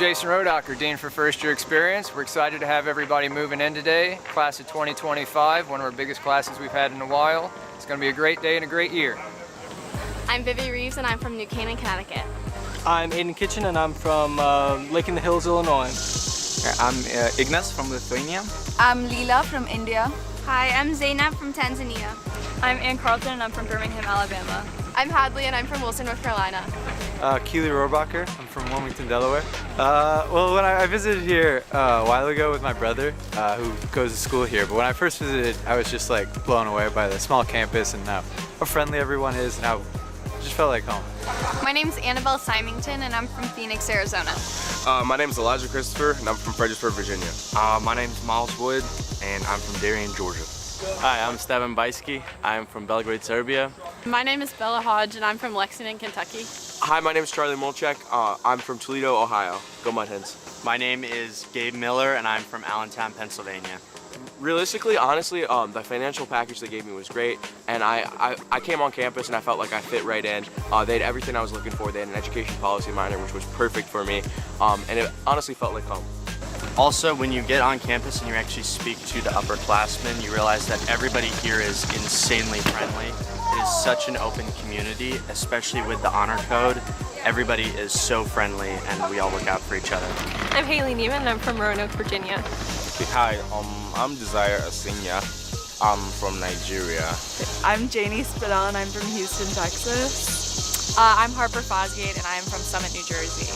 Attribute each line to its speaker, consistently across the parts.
Speaker 1: Jason Rodacher, Dean for First Year Experience. We're excited to have everybody moving in today. Class of 2025, one of our biggest classes we've had in a while. It's going to be a great day and a great year.
Speaker 2: I'm Vivi Reeves and I'm from New Canaan, Connecticut.
Speaker 3: I'm Aiden Kitchen and I'm from Lake in the Hills, Illinois.
Speaker 4: I'm Ignas from Lithuania.
Speaker 5: I'm Leela from India.
Speaker 6: Hi, I'm Zainab from Tanzania.
Speaker 7: I'm Ann Carlton and I'm from Birmingham, Alabama.
Speaker 2: I'm Hadley and I'm from Wilson, North Carolina.
Speaker 8: Keely Rohrbacher, I'm from Wilmington, Delaware. Well, when I visited here a while ago with my brother, who goes to school here, but when I first visited, I was just like blown away by the small campus and how friendly everyone is and how it just felt like home.
Speaker 6: My name's Annabelle Symington and I'm from Phoenix, Arizona.
Speaker 9: My name's Elijah Christopher and I'm from Fredericksburg, Virginia.
Speaker 10: My name's Miles Wood and I'm from Darien, Georgia.
Speaker 11: Hi, I'm Stevan Bajski. I'm from Belgrade, Serbia.
Speaker 7: My name is Bella Hodge and I'm from Lexington, Kentucky.
Speaker 9: Hi, my name is Charlie Molchek. I'm from Toledo, Ohio. Go Mud Hens.
Speaker 11: My name is Gabe Miller and I'm from Allentown, Pennsylvania.
Speaker 9: Realistically, honestly, the financial package they gave me was great, and I came on campus and I felt like I fit right in. They had everything I was looking for. They had an education policy minor, which was perfect for me, and it honestly felt like home.
Speaker 11: Also, when you get on campus and you actually speak to the upperclassmen, you realize that everybody here is insanely friendly. It is such an open community, especially with the honor code. Everybody is so friendly and we all look out for each other.
Speaker 7: I'm Haley Neiman and I'm from Roanoke, Virginia.
Speaker 12: Hi, I'm Desire Asinya. I'm from Nigeria.
Speaker 5: I'm Janie Spinell and I'm from Houston, Texas.
Speaker 7: I'm Harper Fosgate and I'm from Summit, New Jersey.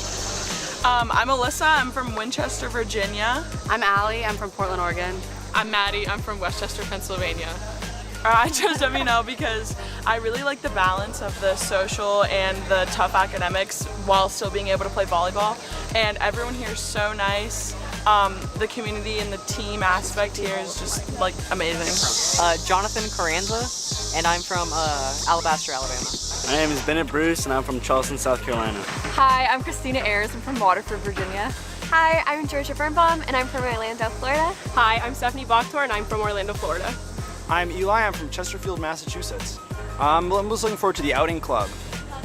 Speaker 5: I'm Alyssa, I'm from Winchester, Virginia.
Speaker 2: I'm Allie, I'm from Portland, Oregon.
Speaker 7: I'm Maddie, I'm from Westchester, Pennsylvania.
Speaker 5: I chose WNO because I really like the balance of the social and the tough academics while still being able to play volleyball. And everyone here is so nice. The community and the team aspect here is just like amazing.
Speaker 13: Jonathan Carranza, and I'm from Alabaster, Alabama.
Speaker 3: My name is Bennett Bruce and I'm from Charleston, South Carolina.
Speaker 7: Hi, I'm Christina Ayers. I'm from Waterford, Virginia.
Speaker 2: Hi, I'm Georgia Birnbaum and I'm from Orlando, Florida.
Speaker 7: Hi, I'm Stephanie Bachtor and I'm from Orlando, Florida.
Speaker 3: I'm Eli, I'm from Chesterfield, Massachusetts. I'm just looking forward to the outing club.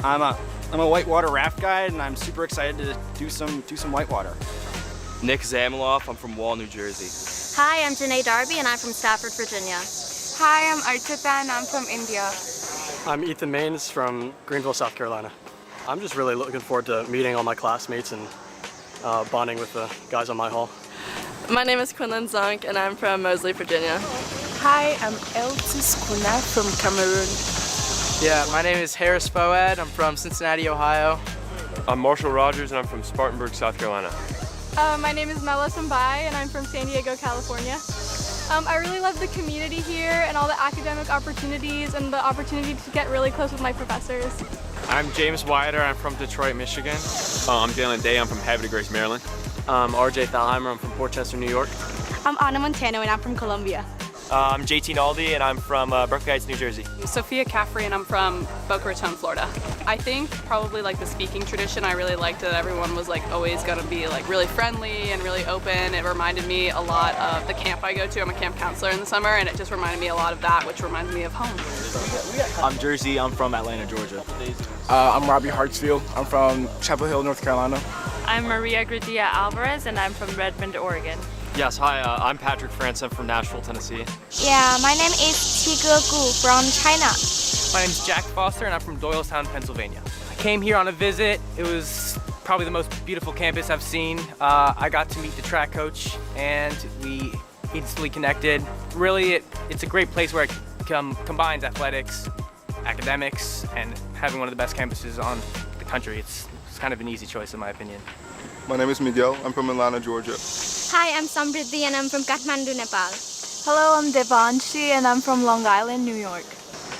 Speaker 3: I'm a whitewater raft guide and I'm super excited to do some whitewater.
Speaker 10: Nick Zamiloff, I'm from Wall, New Jersey.
Speaker 6: Hi, I'm Janae Darby and I'm from Stafford, Virginia.
Speaker 5: Hi, I'm Archita and I'm from India.
Speaker 3: I'm Ethan Maines from Greenville, South Carolina. I'm just really looking forward to meeting all my classmates and bonding with the guys on my hall.
Speaker 7: My name is Quinlan Zonk and I'm from Moseley, Virginia.
Speaker 5: Hi, I'm Eltis Kuna from Cameroon.
Speaker 13: Yeah, my name is Harris Foad. I'm from Cincinnati, Ohio.
Speaker 9: I'm Marshall Rogers and I'm from Spartanburg, South Carolina.
Speaker 7: My name is Mela Sambai and I'm from San Diego, California. I really love the community here and all the academic opportunities and the opportunity to get really close with my professors.
Speaker 8: I'm James Wider, I'm from Detroit, Michigan.
Speaker 9: I'm Dylan Day, I'm from Havre de Grace, Maryland.
Speaker 3: I'm RJ Thalheimer, I'm from Port Chester, New York.
Speaker 6: I'm Anna Montano and I'm from Columbia.
Speaker 14: I'm JT Naldi, and I'm from Berkeley Heights, New Jersey.
Speaker 15: Sophia Caffrey, and I'm from Boca Raton, Florida. I think probably like the speaking tradition, I really liked that everyone was like always gonna be like really friendly and really open. It reminded me a lot of the camp I go to. I'm a camp counselor in the summer, and it just reminded me a lot of that, which reminded me of home.
Speaker 16: I'm Jersey, I'm from Atlanta, Georgia.
Speaker 17: I'm Robbie Hartsfield, I'm from Chapel Hill, North Carolina.
Speaker 18: I'm Maria Gradia Alvarez, and I'm from Redmond, Oregon.
Speaker 19: Yes, hi, I'm Patrick France, I'm from Nashville, Tennessee.
Speaker 20: Yeah, my name is Tige Gu from China.
Speaker 21: My name is Jack Foster, and I'm from Doylestown, Pennsylvania. I came here on a visit. It was probably the most beautiful campus I've seen. I got to meet the track coach, and we instantly connected. Really, it's a great place where it combines athletics, academics, and having one of the best campuses on the country. It's kind of an easy choice in my opinion.
Speaker 22: My name is Miguel. I'm from Atlanta, Georgia.
Speaker 20: Hi, I'm Samriddhi and I'm from Kathmandu, Nepal.
Speaker 23: Hello, I'm Devanshi and I'm from Long Island, New York.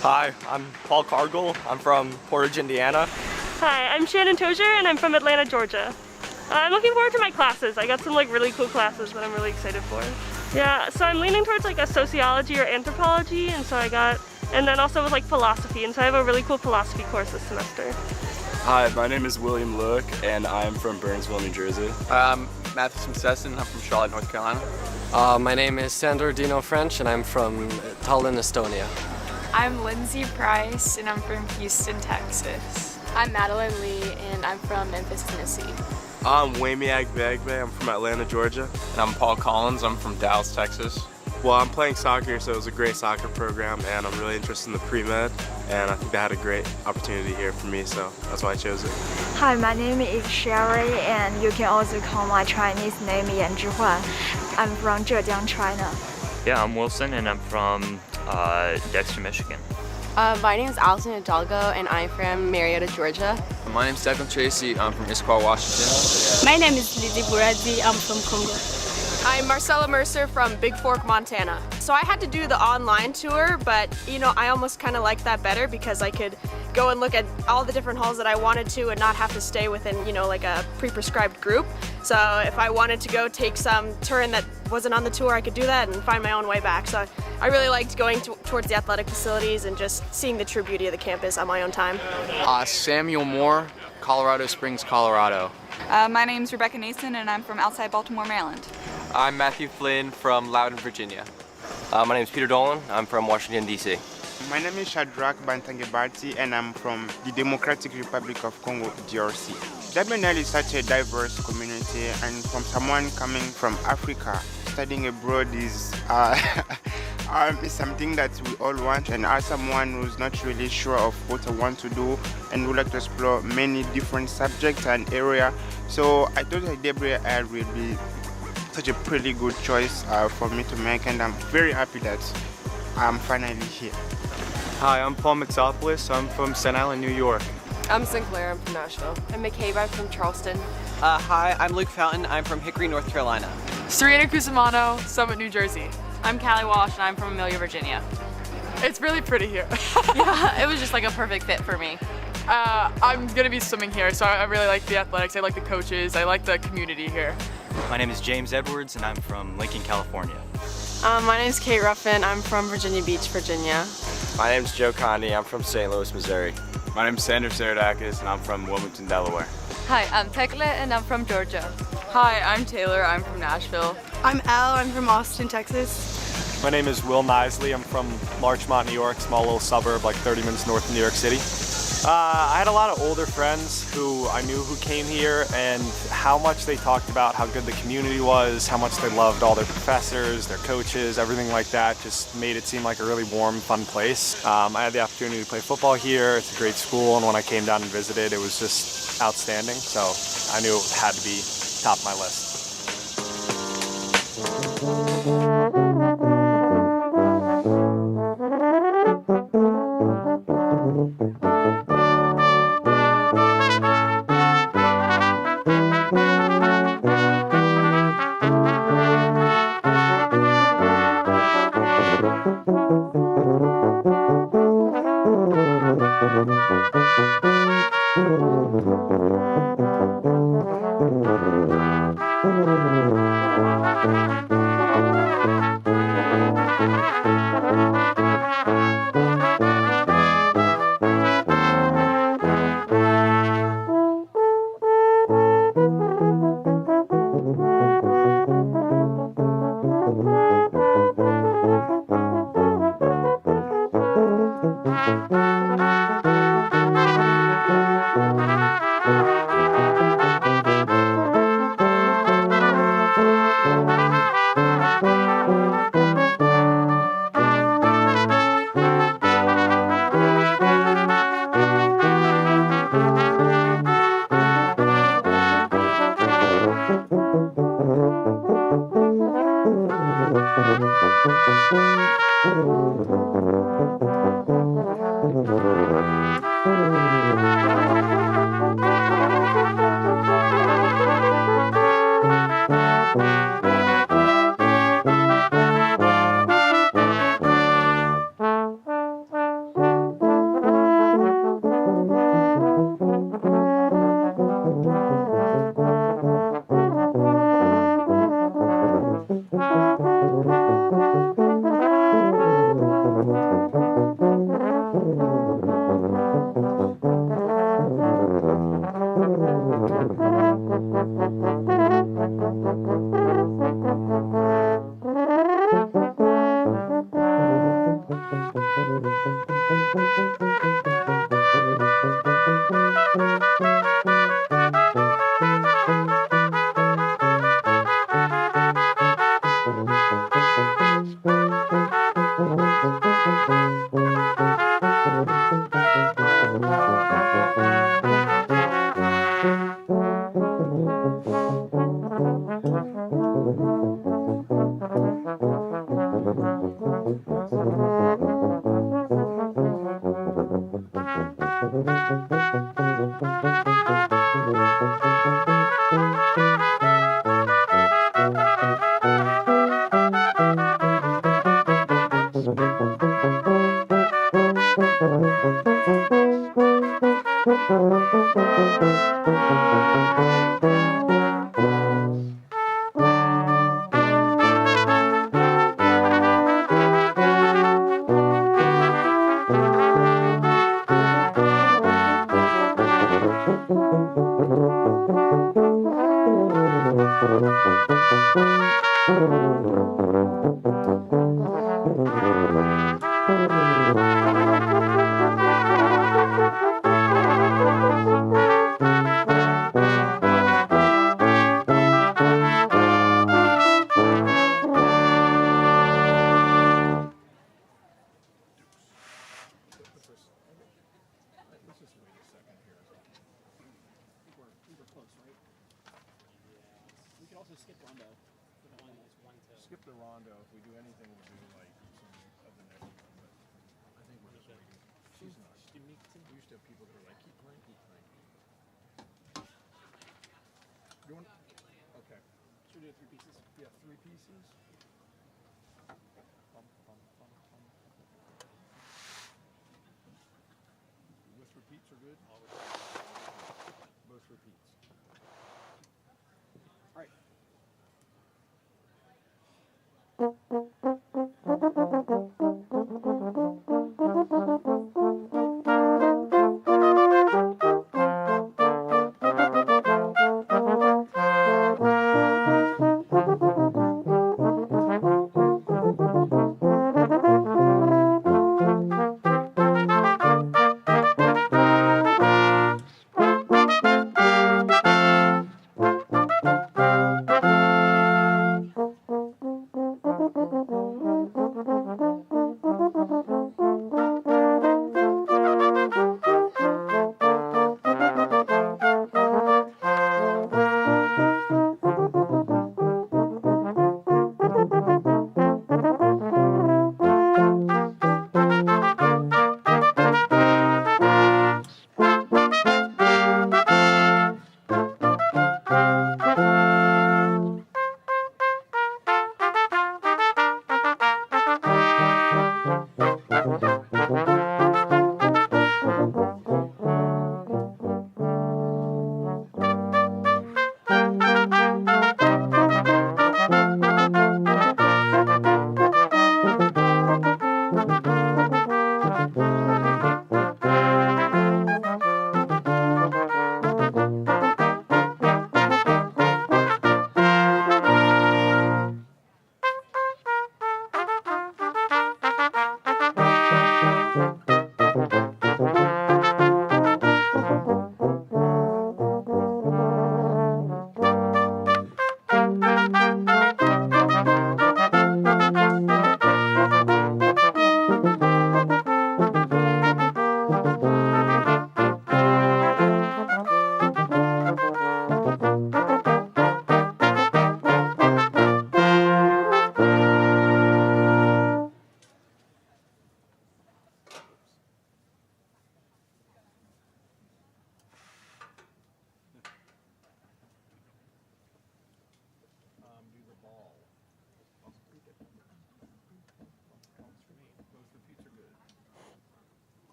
Speaker 14: Hi, I'm Paul Cargill. I'm from Portage, Indiana.
Speaker 24: Hi, I'm Shannon Tozier and I'm from Atlanta, Georgia. I'm looking forward to my classes. I got some like really cool classes that I'm really excited for. Yeah, so I'm leaning towards like a sociology or anthropology, and then also with like philosophy, and so I have a really cool philosophy course this semester.
Speaker 25: Hi, my name is William Luke, and I'm from Burnsville, New Jersey.
Speaker 26: I'm Matthew Sesson. I'm from Charlotte, North Carolina.
Speaker 27: My name is Sandor Dino French, and I'm from Tallinn, Estonia.
Speaker 28: I'm Lindsay Price, and I'm from Houston, Texas.
Speaker 2: I'm Madeline Lee, and I'm from Memphis, Tennessee.
Speaker 29: I'm Wamiak Bagbe. I'm from Atlanta, Georgia.
Speaker 30: And I'm Paul Collins. I'm from Dallas, Texas.
Speaker 29: Well, I'm playing soccer, so it was a great soccer program, and I'm really interested in the pre-med, and I think they had a great opportunity here for me, so that's why I chose it.
Speaker 23: Hi, my name is Sherry, and you can also call my Chinese name Yan Zhihuan. I'm from Zhejiang, China.
Speaker 31: Yeah, I'm Wilson, and I'm from Dexter, Michigan.
Speaker 2: My name is Allison Hidalgo, and I'm from Marietta, Georgia.
Speaker 32: My name is Declan Tracy. I'm from Issaquah, Washington.
Speaker 33: My name is Lizzie Buradzi. I'm from Congo.
Speaker 34: I'm Marcella Mercer from Big Fork, Montana. So I had to do the online tour, but I almost kind of liked that better because I could go and look at all the different halls that I wanted to and not have to stay within, like a pre-prescribed group. So if I wanted to go take some turn that wasn't on the tour, I could do that and find my own way back. So I really liked going towards the athletic facilities and just seeing the true beauty of the campus on my own time.
Speaker 32: Samuel Moore, Colorado Springs, Colorado.
Speaker 35: My name's Rebecca Nason, and I'm from outside Baltimore, Maryland.
Speaker 36: I'm Matthew Flynn from Loudoun, Virginia.
Speaker 37: My name is Peter Dolan. I'm from Washington, D.C.
Speaker 38: My name is Shadrach Bantangebati, and I'm from the Democratic Republic of Congo, DRC. WNL is such a diverse community, and from someone coming from Africa, studying abroad is something that we all want. And as someone who's not really sure of what I want to do and would like to explore many different subjects and areas, so I thought that WNL will be such a pretty good choice for me to make, and I'm very happy that I'm finally here.
Speaker 39: Hi, I'm Paul Mitsopoulos. I'm from Staten Island, New York.
Speaker 40: I'm Sinclair. I'm from Nashville. I'm McCabe. I'm from Charleston.
Speaker 41: Hi, I'm Luke Fountain. I'm from Hickory, North Carolina.
Speaker 15: Serena Cusimano, Summit, New Jersey.
Speaker 18: I'm Callie Walsh, and I'm from Amelia, Virginia.
Speaker 15: It's really pretty here.
Speaker 18: Yeah, it was just like a perfect fit for me.
Speaker 15: I'm gonna be swimming here, so I really like the athletics. I like the coaches. I like the community here.
Speaker 42: My name is James Edwards, and I'm from Lincoln, California.
Speaker 40: My name is Kate Ruffin. I'm from Virginia Beach, Virginia.
Speaker 43: My name is Joe Conde. I'm from St. Louis, Missouri.
Speaker 44: My name is Sanders Saradakis, and I'm from Wilmington, Delaware.
Speaker 18: Hi, I'm Tekla, and I'm from Georgia.
Speaker 15: Hi, I'm Taylor. I'm from Nashville.
Speaker 45: I'm Elle. I'm from Austin, Texas.
Speaker 46: My name is Will Nisley. I'm from Larchmont, New York, small little suburb like 30 minutes north of New York City. I had a lot of older friends who I knew who came here, and how much they talked about how good the community was, how much they loved all their professors, their coaches, everything like that just made it seem like a really warm, fun place. I had the opportunity to play football here. It's a great school, and when I came down and visited, it was just outstanding. So I knew it had to be top of my list.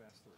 Speaker 1: fast 3.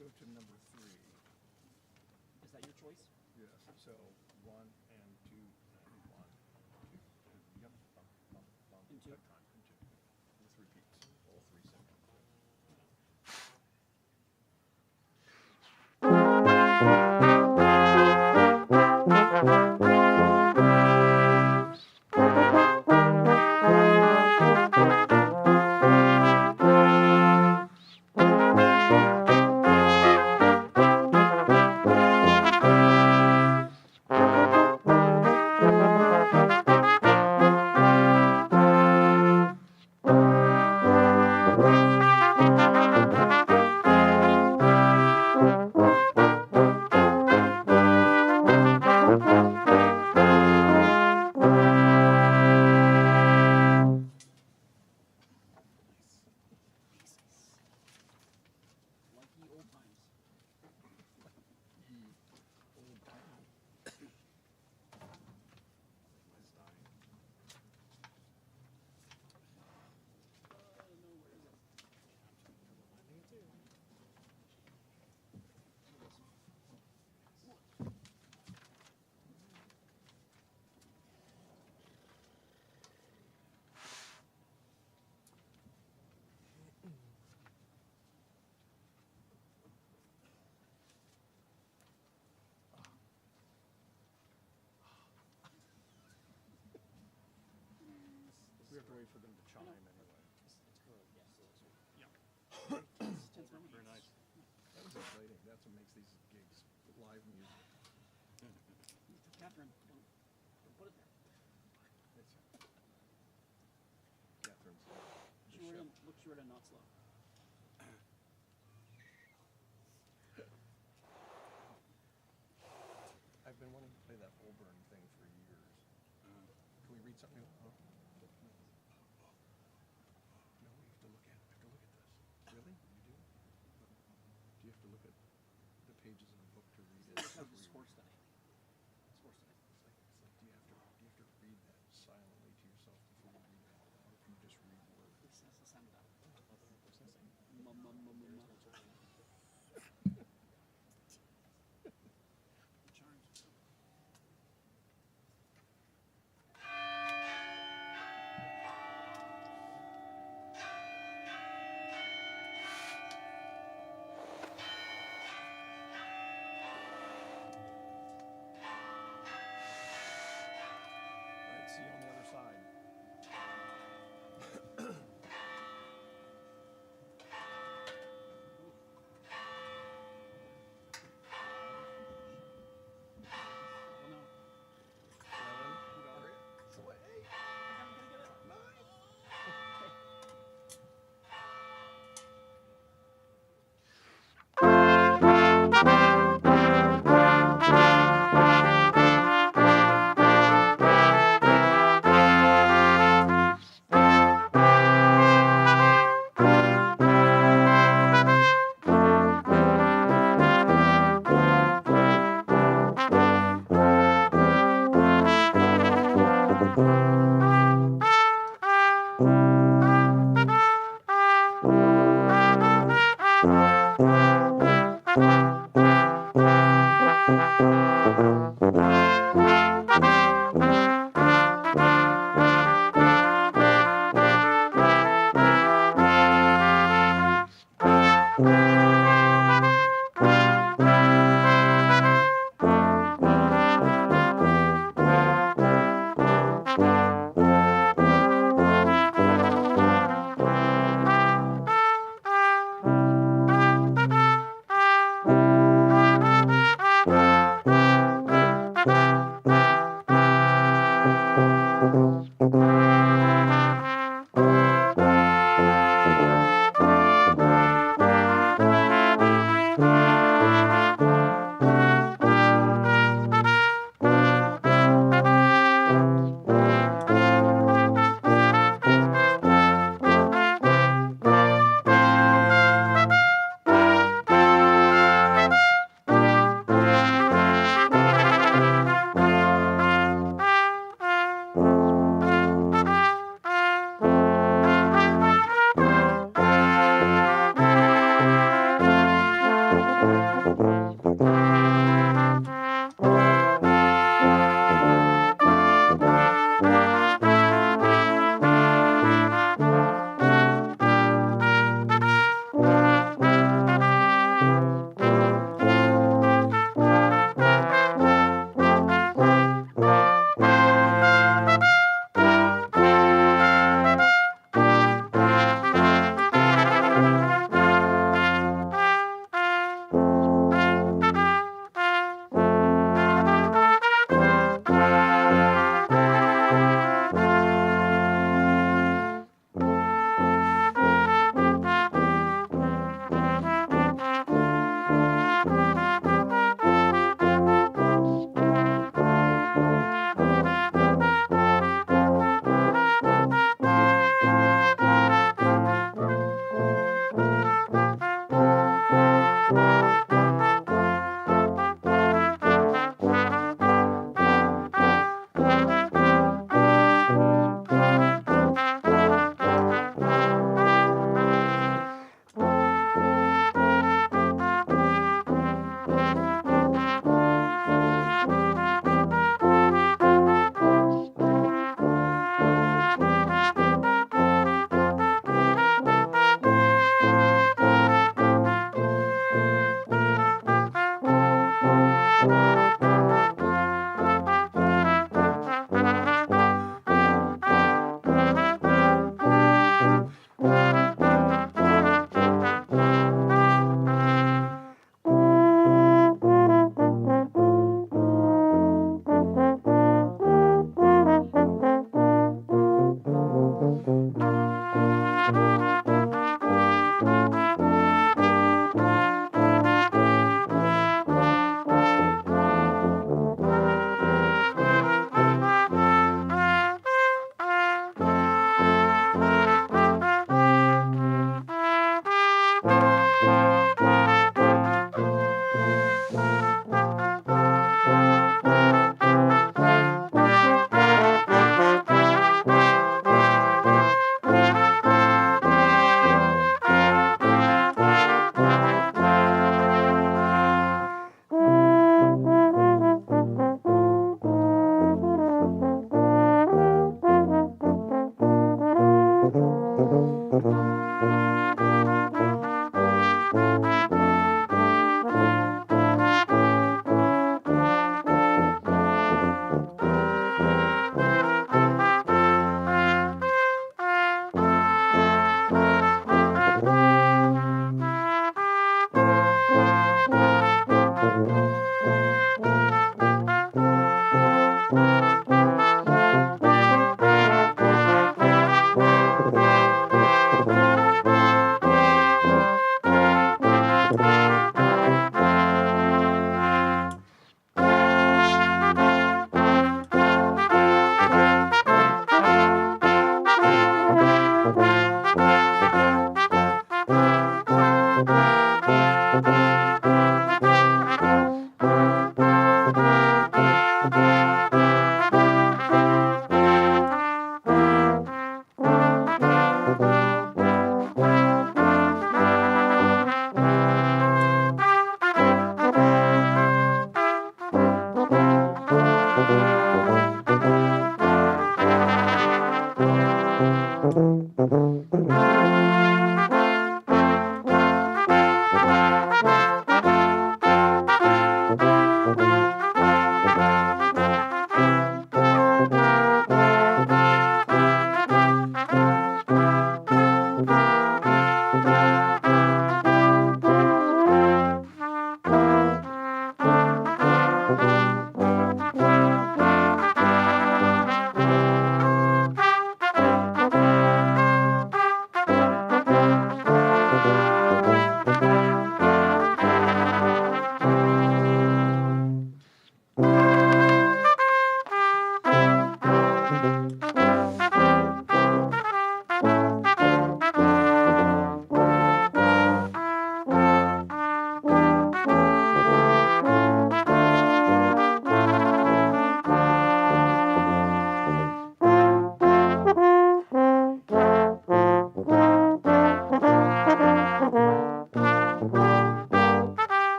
Speaker 1: Go to number 3.
Speaker 3: Is that your choice?
Speaker 1: Yes. So 1 and 2 and 1. 2. Yep.
Speaker 3: And 2.
Speaker 1: That time. And 2. This repeats. All 3 seconds. We have to wait for them to chime anyway. Yeah. Very nice. That was exciting. That's what makes these gigs live music.
Speaker 3: Catherine, don't put it there.
Speaker 1: Catherine's
Speaker 3: Look short and not slow.
Speaker 1: I've been wanting to play that Holborn thing for years. Can we read something? Oh. No, we have to look at it. We have to look at this. Really? You do? Do you have to look at the pages of the book to read it?
Speaker 3: It's a score study. Score study.
Speaker 1: It's like, do you have to read that silently to yourself before you read it out loud, or can you just read words?
Speaker 3: It's a sound it out.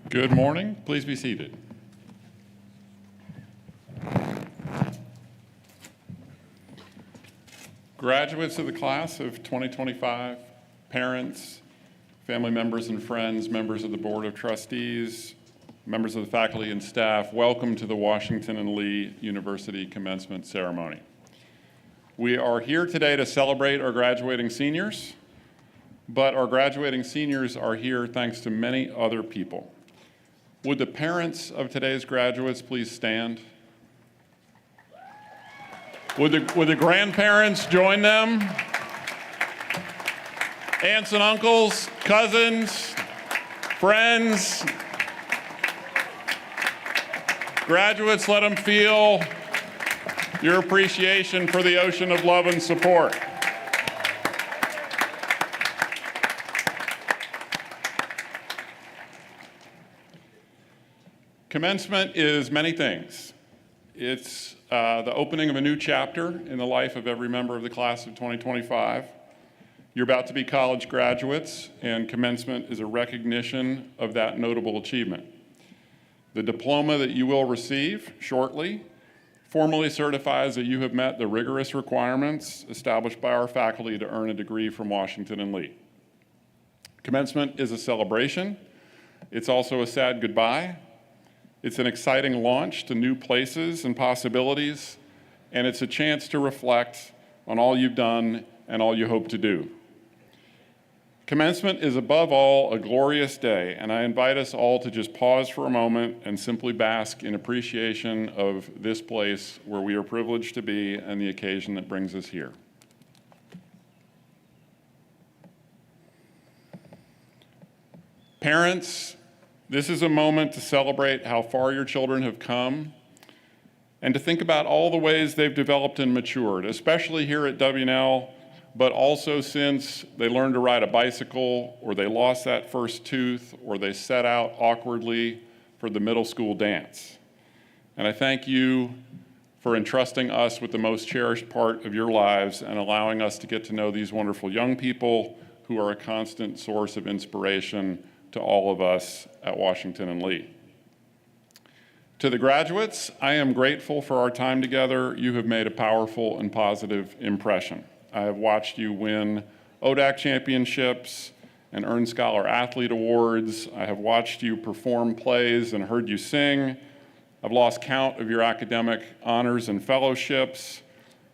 Speaker 4: Good morning. Please be seated. Graduates of the class of 2025, parents, family members and friends, members of the Board of Trustees, members of the faculty and staff, welcome to the Washington and Lee University Commencement Ceremony. We are here today to celebrate our graduating seniors, but our graduating seniors are here thanks to many other people. Would the parents of today's graduates please stand? Would the grandparents join them? Aunts and uncles, cousins, friends. Graduates, let them feel your appreciation for the ocean of love and support. Commencement is many things. It's the opening of a new chapter in the life of every member of the class of 2025. You're about to be college graduates, and commencement is a recognition of that notable achievement. The diploma that you will receive shortly formally certifies that you have met the rigorous requirements established by our faculty to earn a degree from Washington and Lee. Commencement is a celebration. It's also a sad goodbye. It's an exciting launch to new places and possibilities, and it's a chance to reflect on all you've done and all you hope to do. Commencement is above all a glorious day, and I invite us all to just pause for a moment and simply bask in appreciation of this place where we are privileged to be and the occasion that brings us here. Parents, this is a moment to celebrate how far your children have come and to think about all the ways they've developed and matured, especially here at W&L, but also since they learned to ride a bicycle, or they lost that first tooth, or they set out awkwardly for the middle school dance. And I thank you for entrusting us with the most cherished part of your lives and allowing us to get to know these wonderful young people who are a constant source of inspiration to all of us at Washington and Lee. To the graduates, I am grateful for our time together. You have made a powerful and positive impression. I have watched you win ODAC championships and earn Scholar Athlete Awards. I have watched you perform plays and heard you sing. I've lost count of your academic honors and fellowships.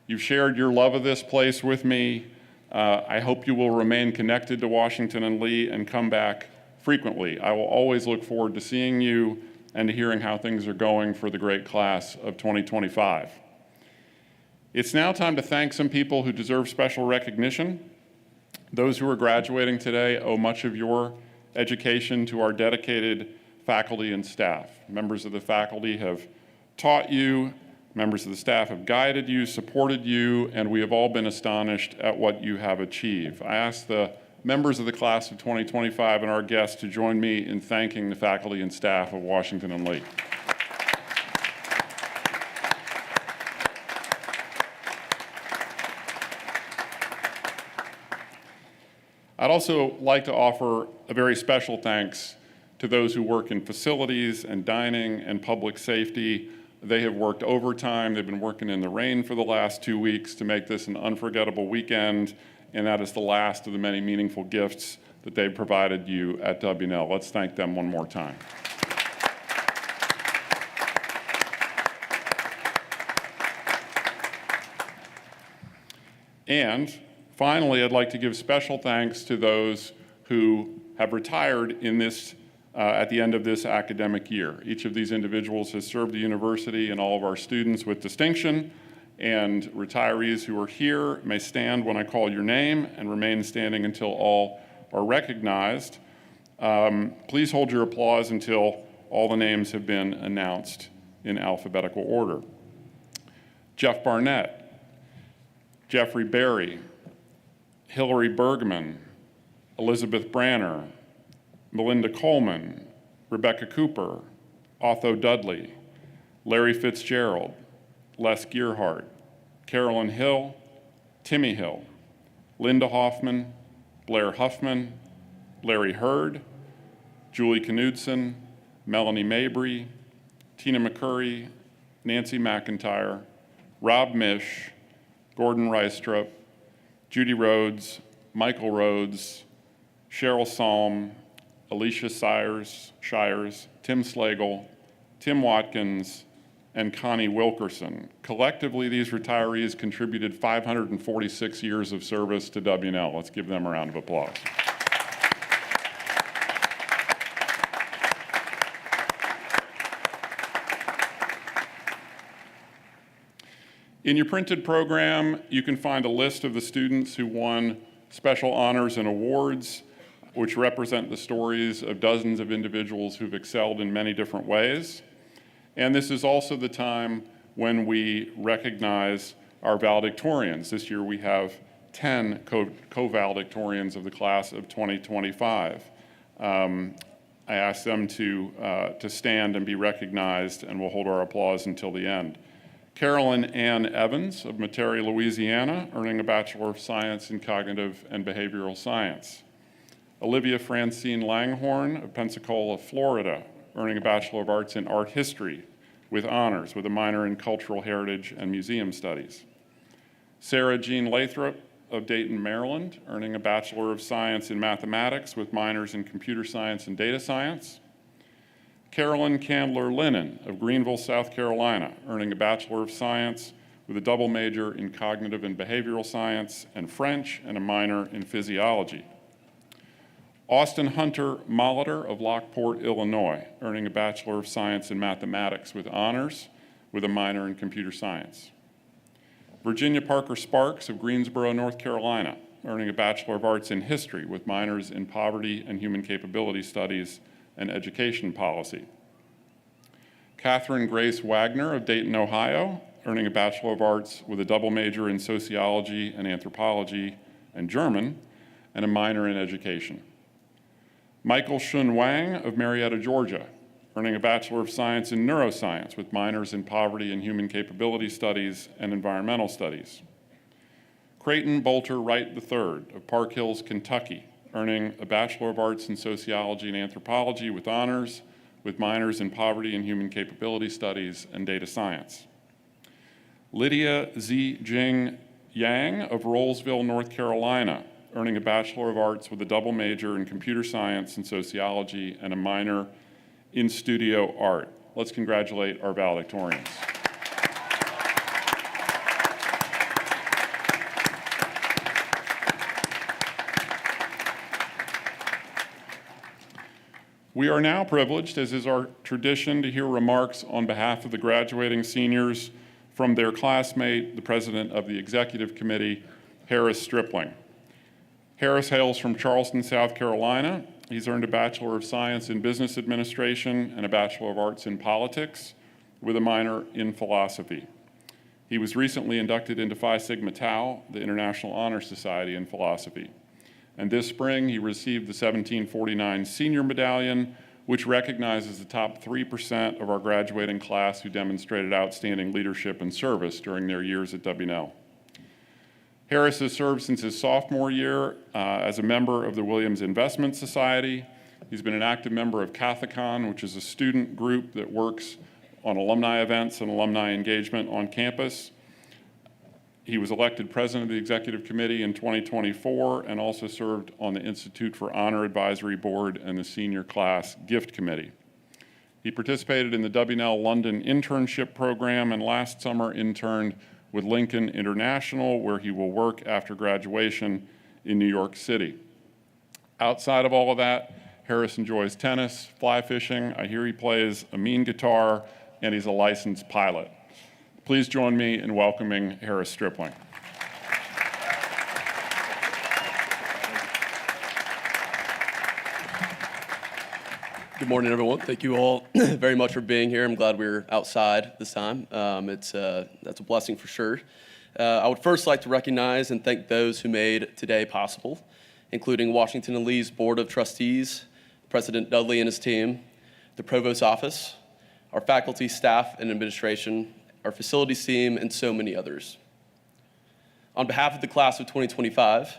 Speaker 4: You've shared your love of this place with me. I hope you will remain connected to Washington and Lee and come back frequently. I will always look forward to seeing you and to hearing how things are going for the great class of 2025. It's now time to thank some people who deserve special recognition. Those who are graduating today owe much of your education to our dedicated faculty and staff. Members of the faculty have taught you, members of the staff have guided you, supported you, and we have all been astonished at what you have achieved. I ask the members of the class of 2025 and our guests to join me in thanking the faculty and staff of Washington and Lee. I'd also like to offer a very special thanks to those who work in facilities and dining and public safety. They have worked overtime. They've been working in the rain for the last 2 weeks to make this an unforgettable weekend, and that is the last of the many meaningful gifts that they've provided you at W&L. Let's thank them one more time. And finally, I'd like to give special thanks to those who have retired in this at the end of this academic year. Each of these individuals has served the university and all of our students with distinction, and retirees who are here may stand when I call your name and remain standing until all are recognized. Please hold your applause until all the names have been announced in alphabetical order. Jeff Barnett, Jeffrey Berry, Hillary Bergman, Elizabeth Branner, Melinda Coleman, Rebecca Cooper, Otho Dudley, Larry Fitzgerald, Les Gearhart, Carolyn Hill, Timmy Hill, Linda Hoffman, Blair Huffman, Larry Hurd, Julie Knudsen, Melanie Mabry, Tina McCurry, Nancy McIntyre, Rob Mish, Gordon Reistrup, Judy Rhodes, Michael Rhodes, Cheryl Salm, Alicia Shires, Tim Slagle, Tim Watkins, and Connie Wilkerson. Collectively, these retirees contributed 546 years of service to W&L. Let's give them a round of applause. In your printed program, you can find a list of the students who won special honors and awards, which represent the stories of dozens of individuals who've excelled in many different ways. And this is also the time when we recognize our valedictorians. This year we have 10 co-valedictorians of the class of 2025. I ask them to stand and be recognized, and we'll hold our applause until the end. Carolyn Ann Evans of Metairie, Louisiana, earning a Bachelor of Science in Cognitive and Behavioral Science. Olivia Francine Langhorn of Pensacola, Florida, earning a Bachelor of Arts in Art History with honors, with a minor in Cultural Heritage and Museum Studies. Sarah Jean Lathrop of Dayton, Maryland, earning a Bachelor of Science in Mathematics with minors in Computer Science and Data Science. Carolyn Candler Lennon of Greenville, South Carolina, earning a Bachelor of Science with a double major in Cognitive and Behavioral Science and French and a minor in Physiology. Austin Hunter Molitor of Lockport, Illinois, earning a Bachelor of Science in Mathematics with honors with a minor in Computer Science. Virginia Parker Sparks of Greensboro, North Carolina, earning a Bachelor of Arts in History with minors in Poverty and Human Capability Studies and Education Policy. Catherine Grace Wagner of Dayton, Ohio, earning a Bachelor of Arts with a double major in Sociology and Anthropology and German, and a minor in Education. Michael Shun Wang of Marietta, Georgia, earning a Bachelor of Science in Neuroscience with minors in Poverty and Human Capability Studies and Environmental Studies. Creighton Bolter Wright III of Park Hills, Kentucky, earning a Bachelor of Arts in Sociology and Anthropology with honors with minors in Poverty and Human Capability Studies and Data Science. Lydia Z. Jing Yang of Rollsville, North Carolina, earning a Bachelor of Arts with a double major in Computer Science and Sociology and a minor in Studio Art. Let's congratulate our valedictorians. We are now privileged, as is our tradition, to hear remarks on behalf of the graduating seniors from their classmate, the President of the Executive Committee, Harris Stripling. Harris hails from Charleston, South Carolina. He's earned a Bachelor of Science in Business Administration and a Bachelor of Arts in Politics with a minor in Philosophy. He was recently inducted into Phi Sigma Tau, the International Honor Society in Philosophy. And this spring, he received the 1749 Senior Medallion, which recognizes the top 3% of our graduating class who demonstrated outstanding leadership and service during their years at W&L. Harris has served since his sophomore year as a member of the Williams Investment Society. He's been an active member of Cathicon, which is a student group that works on alumni events and alumni engagement on campus. He was elected president of the executive committee in 2024 and also served on the Institute for Honor Advisory Board and the senior class gift committee. He participated in the W&L London internship program and last summer interned with Lincoln International, where he will work after graduation in New York City. Outside of all of that, Harris enjoys tennis, fly fishing. I hear he plays a mean guitar, and he's a licensed pilot. Please join me in welcoming Harris Stripling.
Speaker 2: Good morning, everyone. Thank you all very much for being here. I'm glad we're outside this time. That's a blessing for sure. I would first like to recognize and thank those who made today possible, including Washington and Lee's Board of Trustees, President Dudley and his team, the Provost's office, our faculty, staff, and administration, our facilities team, and so many others. On behalf of the class of 2025,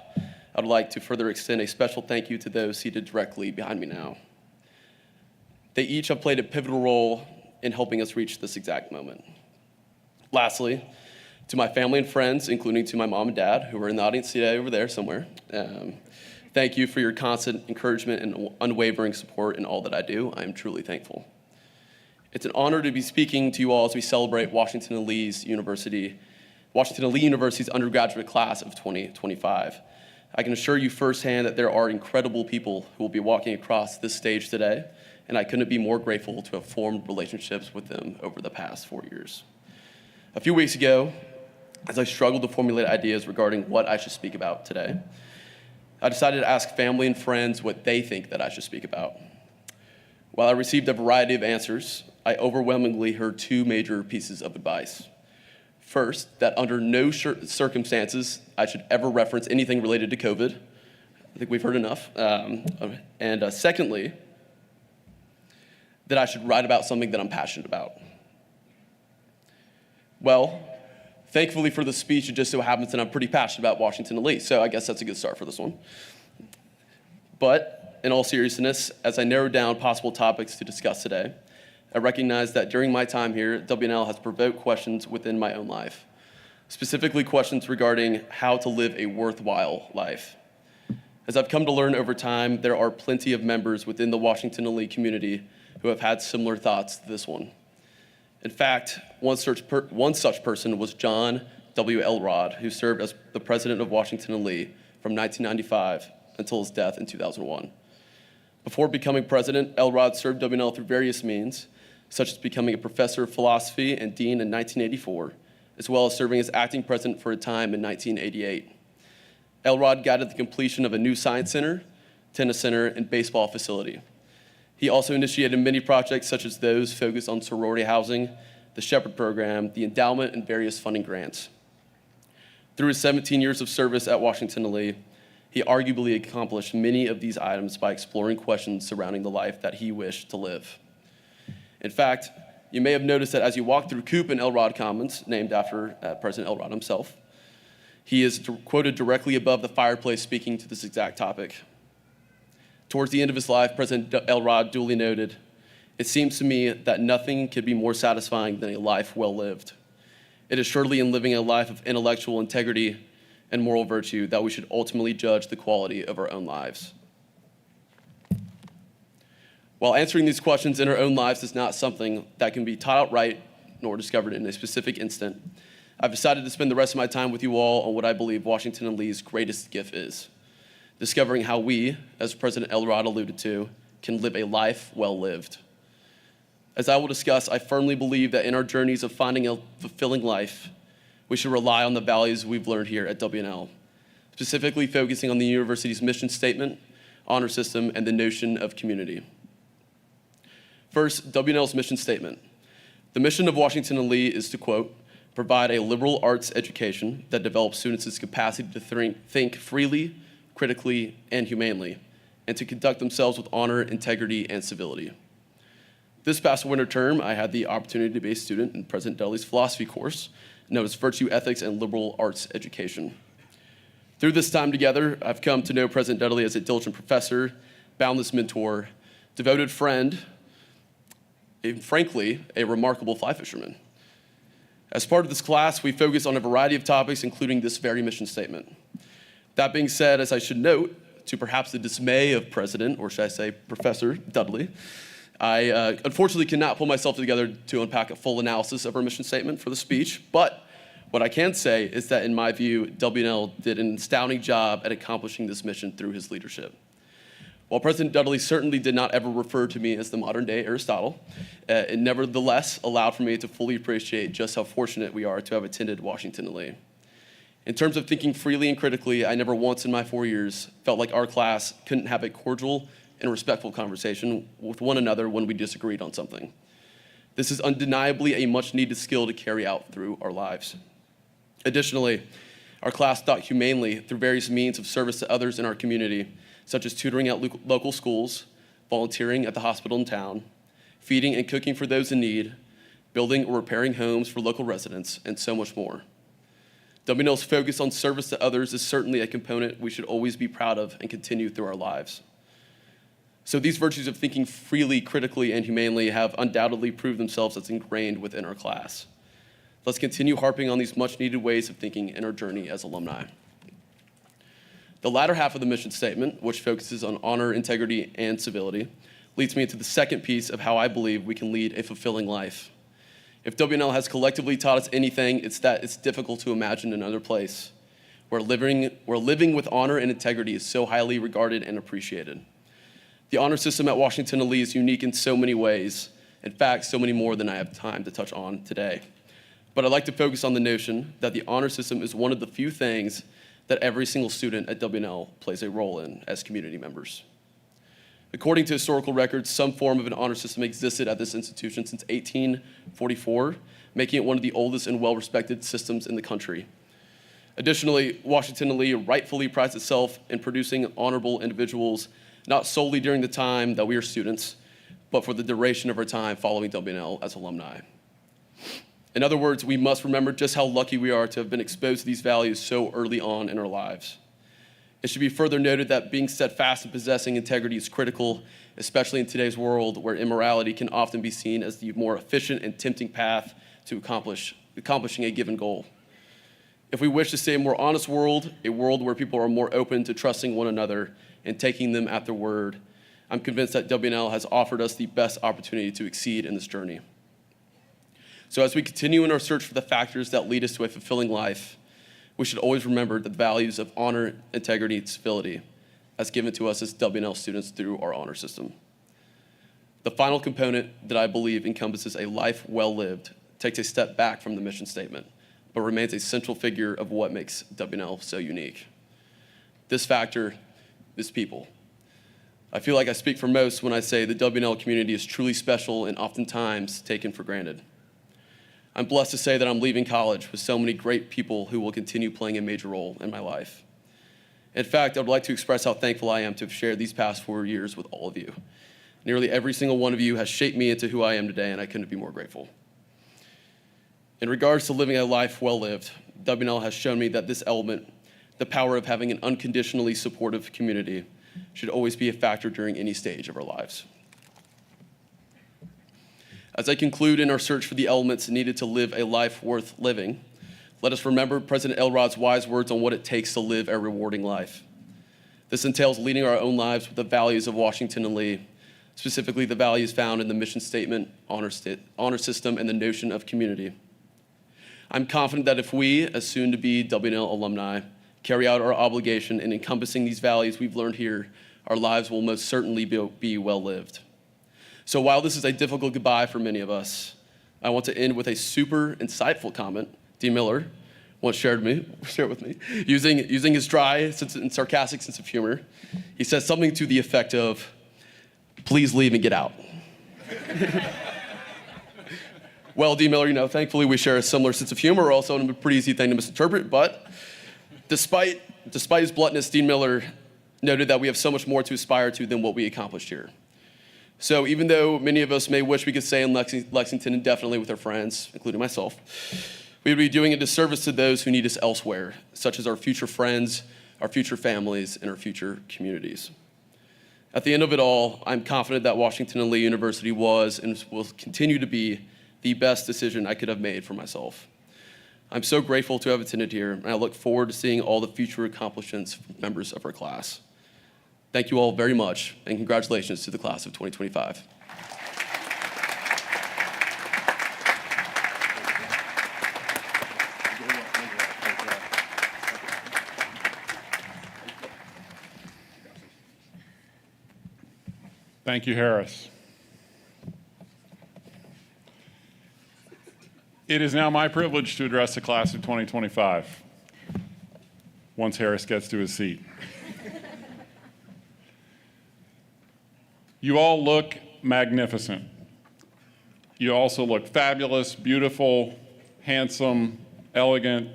Speaker 2: I would like to further extend a special thank you to those seated directly behind me now. They each have played a pivotal role in helping us reach this exact moment. Lastly, to my family and friends, including to my mom and dad, who are in the audience today over there somewhere, thank you for your constant encouragement and unwavering support in all that I do. I am truly thankful. It's an honor to be speaking to you all as we celebrate Washington Lee University's undergraduate class of 2025. I can assure you firsthand that there are incredible people who will be walking across this stage today, and I couldn't be more grateful to have formed relationships with them over the past 4 years. A few weeks ago, as I struggled to formulate ideas regarding what I should speak about today, I decided to ask family and friends what they think that I should speak about. While I received a variety of answers, I overwhelmingly heard two major pieces of advice. First, that under no circumstances I should ever reference anything related to COVID. I think we've heard enough. And secondly, that I should write about something that I'm passionate about. Well, thankfully for the speech, it just so happens that I'm pretty passionate about Washington Lee, so I guess that's a good start for this one. But in all seriousness, as I narrowed down possible topics to discuss today, I recognize that during my time here, WNL has provoked questions within my own life, specifically questions regarding how to live a worthwhile life. As I've come to learn over time, there are plenty of members within the Washington Lee community who have had similar thoughts to this one. In fact, one such person was John W. Elrod, who served as the president of Washington Lee from 1995 until his death in 2001. Before becoming president, Elrod served WNL through various means, such as becoming a professor of philosophy and dean in 1984, as well as serving as acting president for a time in 1988. Elrod guided the completion of a new science center, tennis center, and baseball facility. He also initiated many projects such as those focused on sorority housing, the Shepherd Program, the endowment, and various funding grants. Through his 17 years of service at Washington Lee, he arguably accomplished many of these items by exploring questions surrounding the life that he wished to live. In fact, you may have noticed that as you walk through Coop and Elrod Commons, named after President Elrod himself, he is quoted directly above the fireplace speaking to this exact topic. Towards the end of his life, President Elrod duly noted, "It seems to me that nothing could be more satisfying than a life well lived. It is surely in living a life of intellectual integrity and moral virtue that we should ultimately judge the quality of our own lives." While answering these questions in our own lives is not something that can be taught outright nor discovered in a specific instant, I've decided to spend the rest of my time with you all on what I believe Washington Lee's greatest gift is: discovering how we, as President Elrod alluded to, can live a life well lived. As I will discuss, I firmly believe that in our journeys of finding a fulfilling life, we should rely on the values we've learned here at WNL, specifically focusing on the university's mission statement, honor system, and the notion of community. First, WNL's mission statement. The mission of Washington Lee is to, quote, provide a liberal arts education that develops students' capacity to think freely, critically, and humanely, and to conduct themselves with honor, integrity, and civility. This past winter term, I had the opportunity to be a student in President Dudley's philosophy course, known as Virtue Ethics and Liberal Arts Education. Through this time together, I've come to know President Dudley as a diligent professor, boundless mentor, devoted friend, and frankly, a remarkable fly fisherman. As part of this class, we focus on a variety of topics, including this very mission statement. That being said, as I should note, to perhaps the dismay of President, or should I say Professor Dudley, I unfortunately cannot pull myself together to unpack a full analysis of our mission statement for the speech, but what I can say is that in my view, WNL did an astounding job at accomplishing this mission through his leadership. While President Dudley certainly did not ever refer to me as the modern-day Aristotle, it nevertheless allowed for me to fully appreciate just how fortunate we are to have attended Washington Lee. In terms of thinking freely and critically, I never once in my 4 years felt like our class couldn't have a cordial and respectful conversation with one another when we disagreed on something. This is undeniably a much-needed skill to carry out through our lives. Additionally, our class thought humanely through various means of service to others in our community, such as tutoring at local schools, volunteering at the hospital in town, feeding and cooking for those in need, building or repairing homes for local residents, and so much more. WNL's focus on service to others is certainly a component we should always be proud of and continue through our lives. So these virtues of thinking freely, critically, and humanely have undoubtedly proved themselves as ingrained within our class. Let's continue harping on these much-needed ways of thinking in our journey as alumni. The latter half of the mission statement, which focuses on honor, integrity, and civility, leads me into the second piece of how I believe we can lead a fulfilling life. If WNL has collectively taught us anything, it's that it's difficult to imagine another place where living with honor and integrity is so highly regarded and appreciated. The honor system at Washington and Lee is unique in so many ways. In fact, so many more than I have time to touch on today. But I'd like to focus on the notion that the honor system is one of the few things that every single student at WNL plays a role in as community members. According to historical records, some form of an honor system existed at this institution since 1844, making it one of the oldest and well-respected systems in the country. Additionally, Washington and Lee rightfully prides itself in producing honorable individuals, not solely during the time that we are students, but for the duration of our time following WNL as alumni. In other words, we must remember just how lucky we are to have been exposed to these values so early on in our lives. It should be further noted that being steadfast and possessing integrity is critical, especially in today's world where immorality can often be seen as the more efficient and tempting path to accomplishing a given goal. If we wish to see a more honest world, a world where people are more open to trusting one another and taking them at their word, I'm convinced that WNL has offered us the best opportunity to exceed in this journey. So as we continue in our search for the factors that lead us to a fulfilling life, we should always remember the values of honor, integrity, and civility as given to us as WNL students through our honor system. The final component that I believe encompasses a life well lived takes a step back from the mission statement, but remains a central figure of what makes WNL so unique. This factor is people. I feel like I speak for most when I say the WNL community is truly special and oftentimes taken for granted. I'm blessed to say that I'm leaving college with so many great people who will continue playing a major role in my life. In fact, I would like to express how thankful I am to have shared these past 4 years with all of you. Nearly every single one of you has shaped me into who I am today, and I couldn't be more grateful. In regards to living a life well lived, WNL has shown me that this element, the power of having an unconditionally supportive community, should always be a factor during any stage of our lives. As I conclude in our search for the elements needed to live a life worth living, let us remember President Elrod's wise words on what it takes to live a rewarding life. This entails leading our own lives with the values of Washington and Lee, specifically the values found in the mission statement, honor system, and the notion of community. I'm confident that if we, as soon-to-be WNL alumni, carry out our obligation in encompassing these values we've learned here, our lives will most certainly be well-lived. So while this is a difficult goodbye for many of us, I want to end with a super insightful comment Dean Miller once shared with me, using his dry and sarcastic sense of humor. He said something to the effect of, "Please leave and get out." Well, Dean Miller, thankfully we share a similar sense of humor, also a pretty easy thing to misinterpret, but despite his bluntness, Dean Miller noted that we have so much more to aspire to than what we accomplished here. So even though many of us may wish we could stay in Lexington indefinitely with our friends, including myself, we would be doing a disservice to those who need us elsewhere, such as our future friends, our future families, and our future communities. At the end of it all, I'm confident that Washington and Lee University was and will continue to be the best decision I could have made for myself. I'm so grateful to have attended here, and I look forward to seeing all the future accomplishments from members of our class. Thank you all very much, and congratulations to the class of 2025.
Speaker 4: Thank you, Harris. It is now my privilege to address the class of 2025, once Harris gets to his seat. You all look magnificent. You also look fabulous, beautiful, handsome, elegant,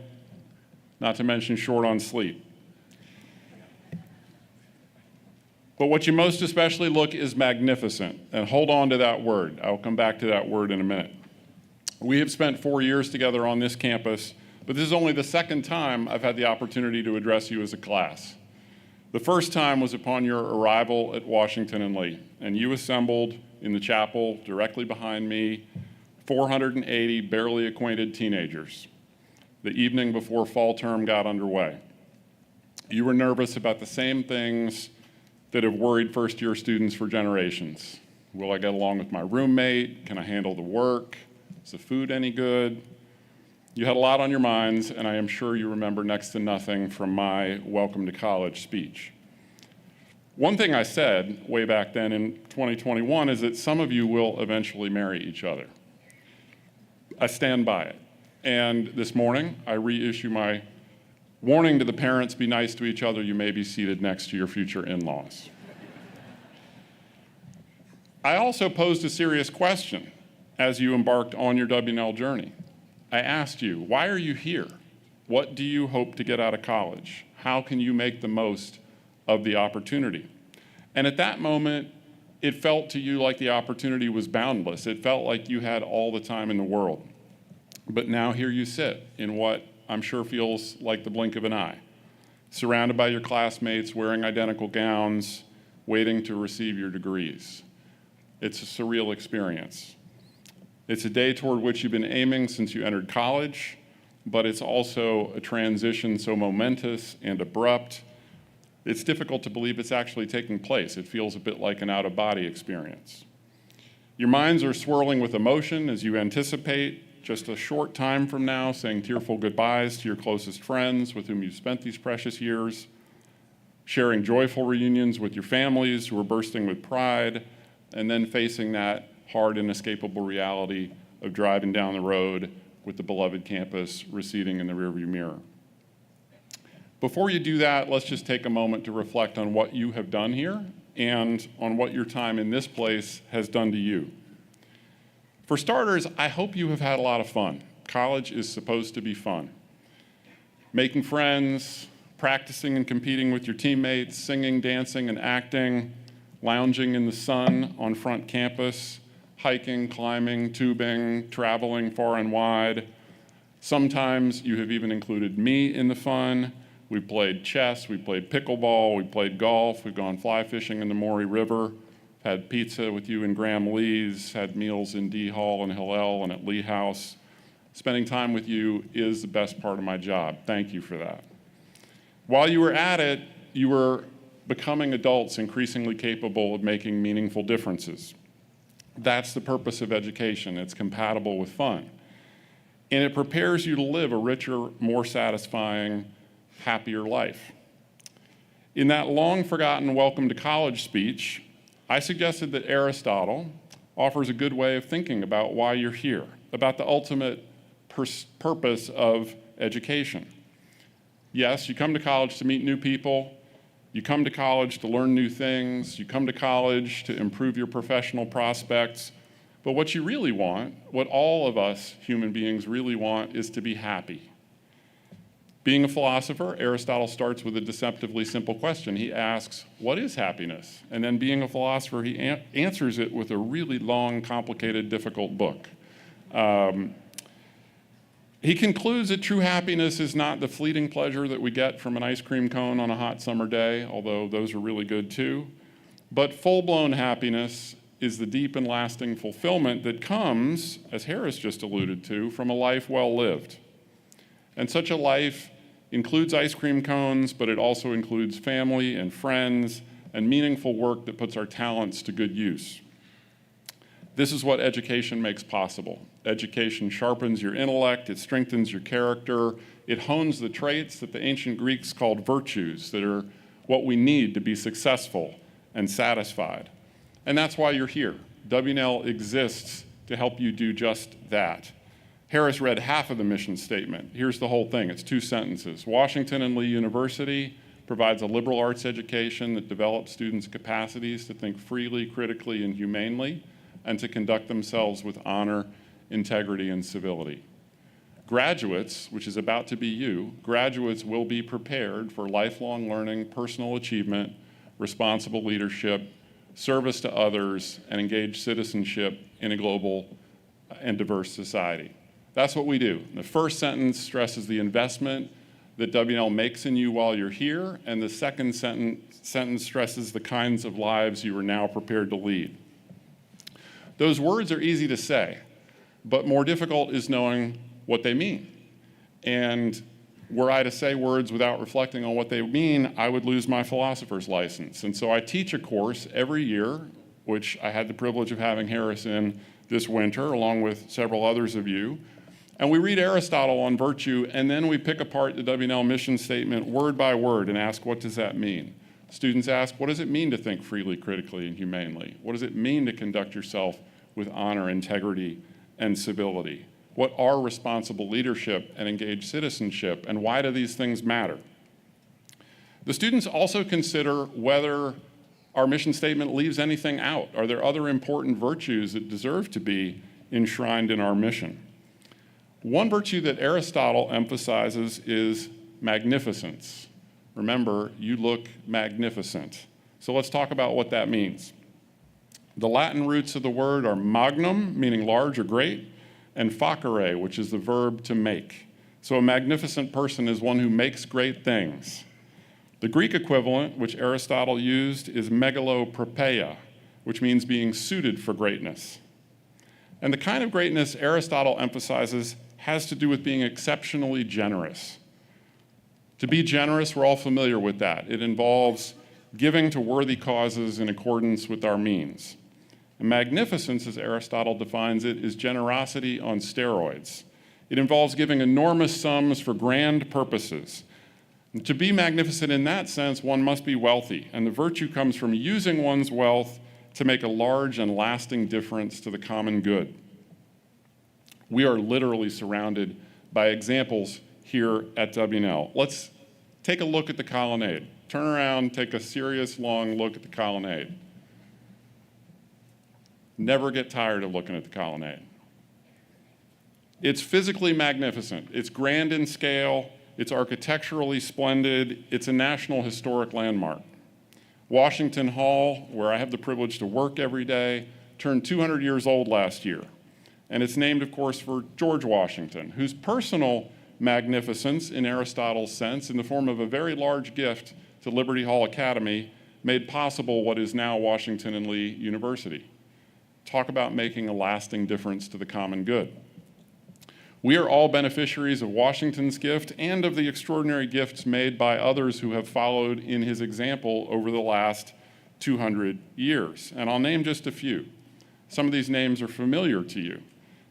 Speaker 4: not to mention short on sleep. But what you most especially look is magnificent, and hold on to that word. I'll come back to that word in a minute. We have spent 4 years together on this campus, but this is only the second time I've had the opportunity to address you as a class. The first time was upon your arrival at Washington and Lee, and you assembled in the chapel directly behind me 480 barely acquainted teenagers the evening before fall term got underway. You were nervous about the same things that have worried first-year students for generations. Will I get along with my roommate? Can I handle the work? Is the food any good? You had a lot on your minds, and I am sure you remember next to nothing from my welcome to college speech. One thing I said way back then in 2021 is that some of you will eventually marry each other. I stand by it. And this morning, I reissue my warning to the parents, be nice to each other, you may be seated next to your future in-laws. I also posed a serious question as you embarked on your W&L journey. I asked you, why are you here? What do you hope to get out of college? How can you make the most of the opportunity? And at that moment, it felt to you like the opportunity was boundless. It felt like you had all the time in the world. But now here you sit in what I'm sure feels like the blink of an eye, surrounded by your classmates, wearing identical gowns, waiting to receive your degrees. It's a surreal experience. It's a day toward which you've been aiming since you entered college, but it's also a transition so momentous and abrupt, it's difficult to believe it's actually taking place. It feels a bit like an out-of-body experience. Your minds are swirling with emotion as you anticipate just a short time from now saying tearful goodbyes to your closest friends with whom you've spent these precious years, sharing joyful reunions with your families who are bursting with pride, and then facing that hard, inescapable reality of driving down the road with the beloved campus receding in the rearview mirror. Before you do that, let's just take a moment to reflect on what you have done here and on what your time in this place has done to you. For starters, I hope you have had a lot of fun. College is supposed to be fun. Making friends, practicing and competing with your teammates, singing, dancing, and acting, lounging in the sun on front campus, hiking, climbing, tubing, traveling far and wide. Sometimes you have even included me in the fun. We played chess, we played pickleball, we played golf, we've gone fly fishing in the Maury River, had pizza with you in Graham Lee's, had meals in D Hall and Hillel and at Lee House. Spending time with you is the best part of my job. Thank you for that. While you were at it, you were becoming adults increasingly capable of making meaningful differences. That's the purpose of education. It's compatible with fun. And it prepares you to live a richer, more satisfying, happier life. In that long-forgotten welcome to college speech, I suggested that Aristotle offers a good way of thinking about why you're here, about the ultimate purpose of education. Yes, you come to college to meet new people. You come to college to learn new things. You come to college to improve your professional prospects. But what you really want, what all of us human beings really want, is to be happy. Being a philosopher, Aristotle starts with a deceptively simple question. He asks, what is happiness? And then being a philosopher, he answers it with a really long, complicated, difficult book. He concludes that true happiness is not the fleeting pleasure that we get from an ice cream cone on a hot summer day, although those are really good too, but full-blown happiness is the deep and lasting fulfillment that comes, as Harris just alluded to, from a life well lived. And such a life includes ice cream cones, but it also includes family and friends and meaningful work that puts our talents to good use. This is what education makes possible. Education sharpens your intellect, it strengthens your character, it hones the traits that the ancient Greeks called virtues, that are what we need to be successful and satisfied. And that's why you're here. W&L exists to help you do just that. Harris read half of the mission statement. Here's the whole thing, it's 2 sentences. Washington and Lee University provides a liberal arts education that develops students' capacities to think freely, critically, and humanely, and to conduct themselves with honor, integrity, and civility. Graduates, which is about to be you, graduates will be prepared for lifelong learning, personal achievement, responsible leadership, service to others, and engaged citizenship in a global and diverse society. That's what we do. The first sentence stresses the investment that WNL makes in you while you're here, and the second sentence stresses the kinds of lives you are now prepared to lead. Those words are easy to say, but more difficult is knowing what they mean. And were I to say words without reflecting on what they mean, I would lose my philosopher's license. And so I teach a course every year, which I had the privilege of having Harris in this winter, along with several others of you. And we read Aristotle on virtue, and then we pick apart the WNL mission statement word by word and ask, what does that mean? Students ask, what does it mean to think freely, critically, and humanely? What does it mean to conduct yourself with honor, integrity, and civility? What are responsible leadership and engaged citizenship, and why do these things matter? The students also consider whether our mission statement leaves anything out. Are there other important virtues that deserve to be enshrined in our mission? One virtue that Aristotle emphasizes is magnificence. Remember, you look magnificent. So let's talk about what that means. The Latin roots of the word are magnum, meaning large or great, and facere, which is the verb to make. So a magnificent person is one who makes great things. The Greek equivalent, which Aristotle used, is megalopropeia, which means being suited for greatness. And the kind of greatness Aristotle emphasizes has to do with being exceptionally generous. To be generous, we're all familiar with that. It involves giving to worthy causes in accordance with our means. And magnificence, as Aristotle defines it, is generosity on steroids. It involves giving enormous sums for grand purposes. And to be magnificent in that sense, one must be wealthy, and the virtue comes from using one's wealth to make a large and lasting difference to the common good. We are literally surrounded by examples here at WNL. Let's take a look at the colonnade. Turn around, take a serious, long look at the colonnade. Never get tired of looking at the colonnade. It's physically magnificent. It's grand in scale. It's architecturally splendid. It's a National Historic Landmark. Washington Hall, where I have the privilege to work every day, turned 200 years old last year. And it's named, of course, for George Washington, whose personal magnificence, in Aristotle's sense, in the form of a very large gift to Liberty Hall Academy, made possible what is now Washington and Lee University. Talk about making a lasting difference to the common good. We are all beneficiaries of Washington's gift and of the extraordinary gifts made by others who have followed in his example over the last 200 years. And I'll name just a few. Some of these names are familiar to you,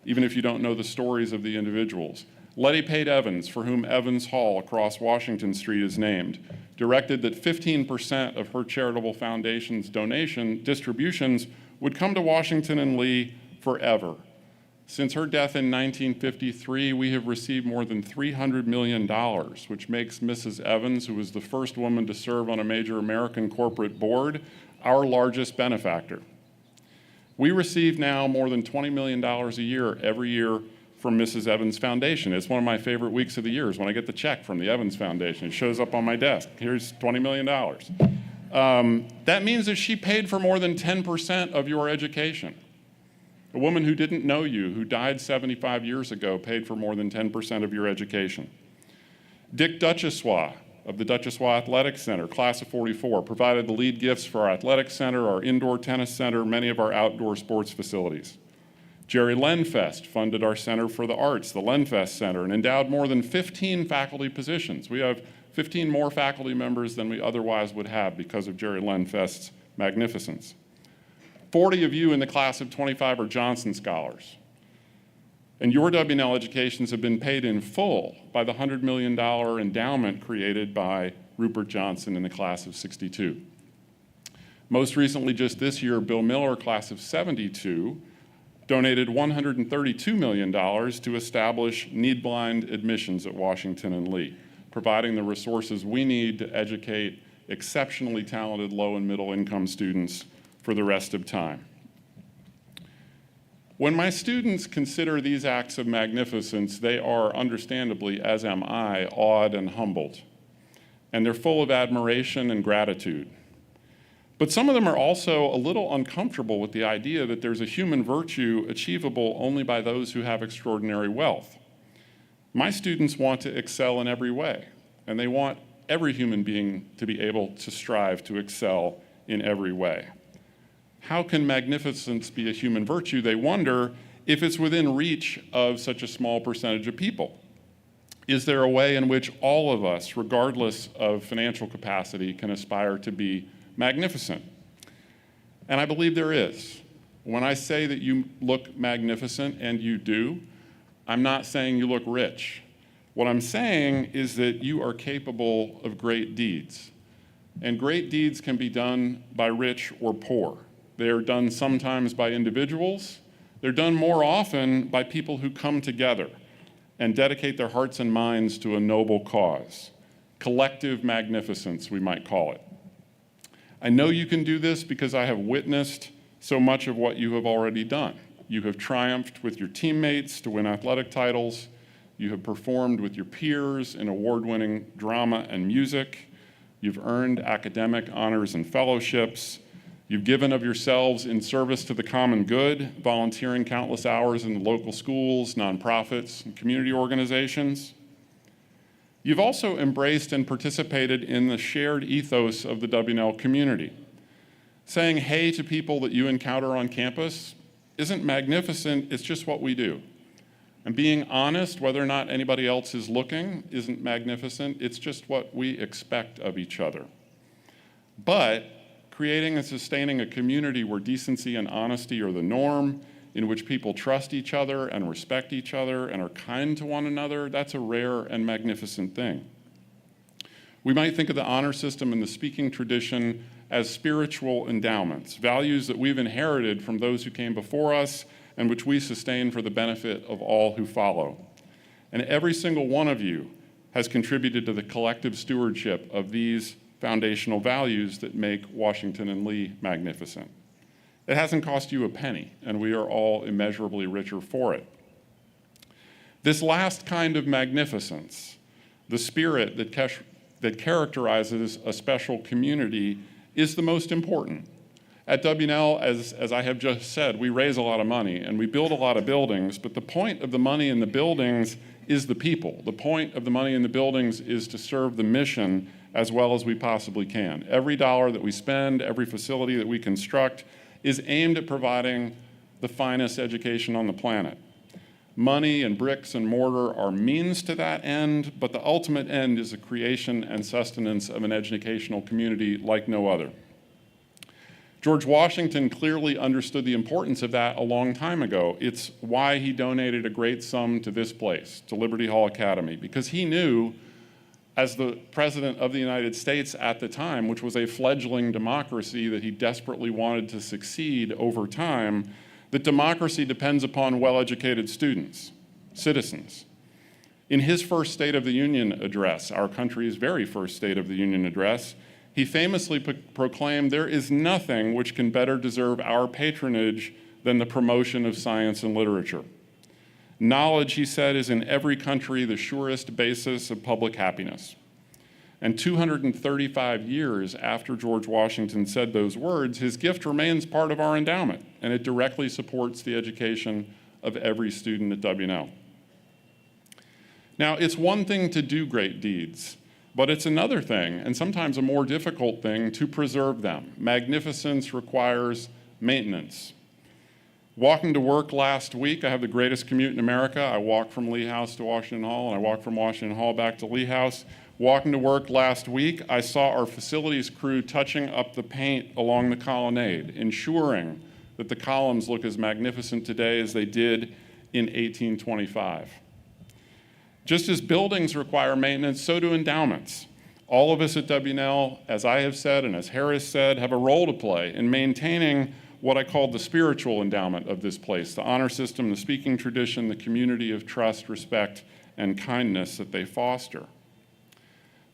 Speaker 4: even if you don't know the stories of the individuals. Letty Pate Evans, for whom Evans Hall across Washington Street is named, directed that 15% of her charitable foundation's distributions would come to Washington and Lee forever. Since her death in 1953, we have received more than $300 million, which makes Mrs. Evans, who was the first woman to serve on a major American corporate board, our largest benefactor. We receive now more than $20 million a year every year from Mrs. Evans Foundation. It's one of my favorite weeks of the year is when I get the check from the Evans Foundation. It shows up on my desk. Here's $20 million. That means that she paid for more than 10% of your education. A woman who didn't know you, who died 75 years ago, paid for more than 10% of your education. Dick Duchessois of the Duchessois Athletic Center, class of 44, provided the lead gifts for our athletic center, our indoor tennis center, many of our outdoor sports facilities. Jerry Lenfest funded our Center for the Arts, the Lenfest Center, and endowed more than 15 faculty positions. We have 15 more faculty members than we otherwise would have because of Jerry Lenfest's magnificence. 40 of you in the class of 25 are Johnson Scholars. And your WNL educations have been paid in full by the $100 million endowment created by Rupert Johnson in the class of 62. Most recently, just this year, Bill Miller, class of 72, donated $132 million to establish need-blind admissions at Washington and Lee, providing the resources we need to educate exceptionally talented low and middle income students for the rest of time. When my students consider these acts of magnificence, they are understandably, as am I, awed and humbled. And they're full of admiration and gratitude. But some of them are also a little uncomfortable with the idea that there's a human virtue achievable only by those who have extraordinary wealth. My students want to excel in every way, and they want every human being to be able to strive to excel in every way. How can magnificence be a human virtue, they wonder, if it's within reach of such a small percentage of people? Is there a way in which all of us, regardless of financial capacity, can aspire to be magnificent? And I believe there is. When I say that you look magnificent, and you do, I'm not saying you look rich. What I'm saying is that you are capable of great deeds. And great deeds can be done by rich or poor. They are done sometimes by individuals. They're done more often by people who come together and dedicate their hearts and minds to a noble cause. Collective magnificence, we might call it. I know you can do this because I have witnessed so much of what you have already done. You have triumphed with your teammates to win athletic titles. You have performed with your peers in award-winning drama and music. You've earned academic honors and fellowships. You've given of yourselves in service to the common good, volunteering countless hours in the local schools, nonprofits, and community organizations. You've also embraced and participated in the shared ethos of the W&L community. Saying hey to people that you encounter on campus isn't magnificent, it's just what we do. And being honest, whether or not anybody else is looking, isn't magnificent, it's just what we expect of each other. But creating and sustaining a community where decency and honesty are the norm, in which people trust each other and respect each other and are kind to one another, that's a rare and magnificent thing. We might think of the honor system and the speaking tradition as spiritual endowments, values that we've inherited from those who came before us and which we sustain for the benefit of all who follow. And every single one of you has contributed to the collective stewardship of these foundational values that make Washington and Lee magnificent. It hasn't cost you a penny, and we are all immeasurably richer for it. This last kind of magnificence, the spirit that characterizes a special community, is the most important. At W&L, as I have just said, we raise a lot of money and we build a lot of buildings, but the point of the money in the buildings is the people. The point of the money in the buildings is to serve the mission as well as we possibly can. Every dollar that we spend, every facility that we construct is aimed at providing the finest education on the planet. Money and bricks and mortar are means to that end, but the ultimate end is the creation and sustenance of an educational community like no other. George Washington clearly understood the importance of that a long time ago. It's why he donated a great sum to this place, to Liberty Hall Academy, because he knew, as the President of the United States at the time, which was a fledgling democracy that he desperately wanted to succeed over time, that democracy depends upon well-educated students, citizens. In his first State of the Union address, our country's very first State of the Union address, he famously proclaimed, "There is nothing which can better deserve our patronage than the promotion of science and literature. Knowledge," he said, "is in every country the surest basis of public happiness." And 235 years after George Washington said those words, his gift remains part of our endowment, and it directly supports the education of every student at W&L. Now, it's one thing to do great deeds, but it's another thing, and sometimes a more difficult thing, to preserve them. Magnificence requires maintenance. Walking to work last week, I have the greatest commute in America. I walk from Lee House to Washington Hall, and I walk from Washington Hall back to Lee House. Walking to work last week, I saw our facilities crew touching up the paint along the colonnade, ensuring that the columns look as magnificent today as they did in 1825. Just as buildings require maintenance, so do endowments. All of us at W&L, as I have said and as Harris said, have a role to play in maintaining what I call the spiritual endowment of this place, the honor system, the speaking tradition, the community of trust, respect, and kindness that they foster.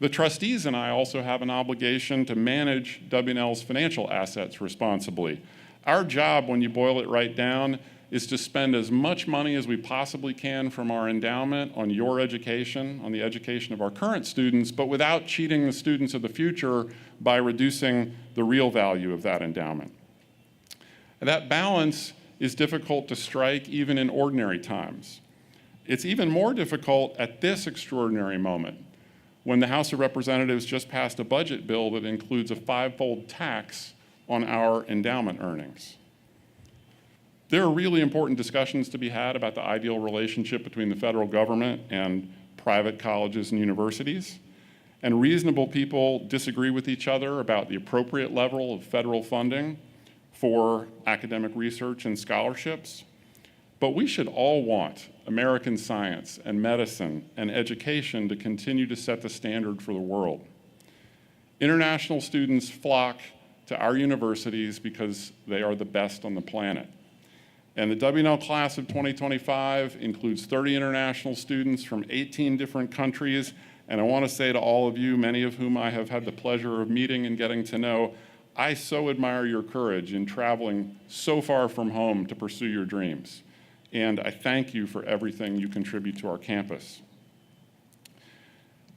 Speaker 4: The trustees and I also have an obligation to manage W&L's financial assets responsibly. Our job, when you boil it right down, is to spend as much money as we possibly can from our endowment on your education, on the education of our current students, but without cheating the students of the future by reducing the real value of that endowment. And that balance is difficult to strike even in ordinary times. It's even more difficult at this extraordinary moment, when the House of Representatives just passed a budget bill that includes a 5-fold tax on our endowment earnings. There are really important discussions to be had about the ideal relationship between the federal government and private colleges and universities. And reasonable people disagree with each other about the appropriate level of federal funding for academic research and scholarships. But we should all want American science and medicine and education to continue to set the standard for the world. International students flock to our universities because they are the best on the planet. And the W&L class of 2025 includes 30 international students from 18 different countries. And I want to say to all of you, many of whom I have had the pleasure of meeting and getting to know, I so admire your courage in traveling so far from home to pursue your dreams. And I thank you for everything you contribute to our campus.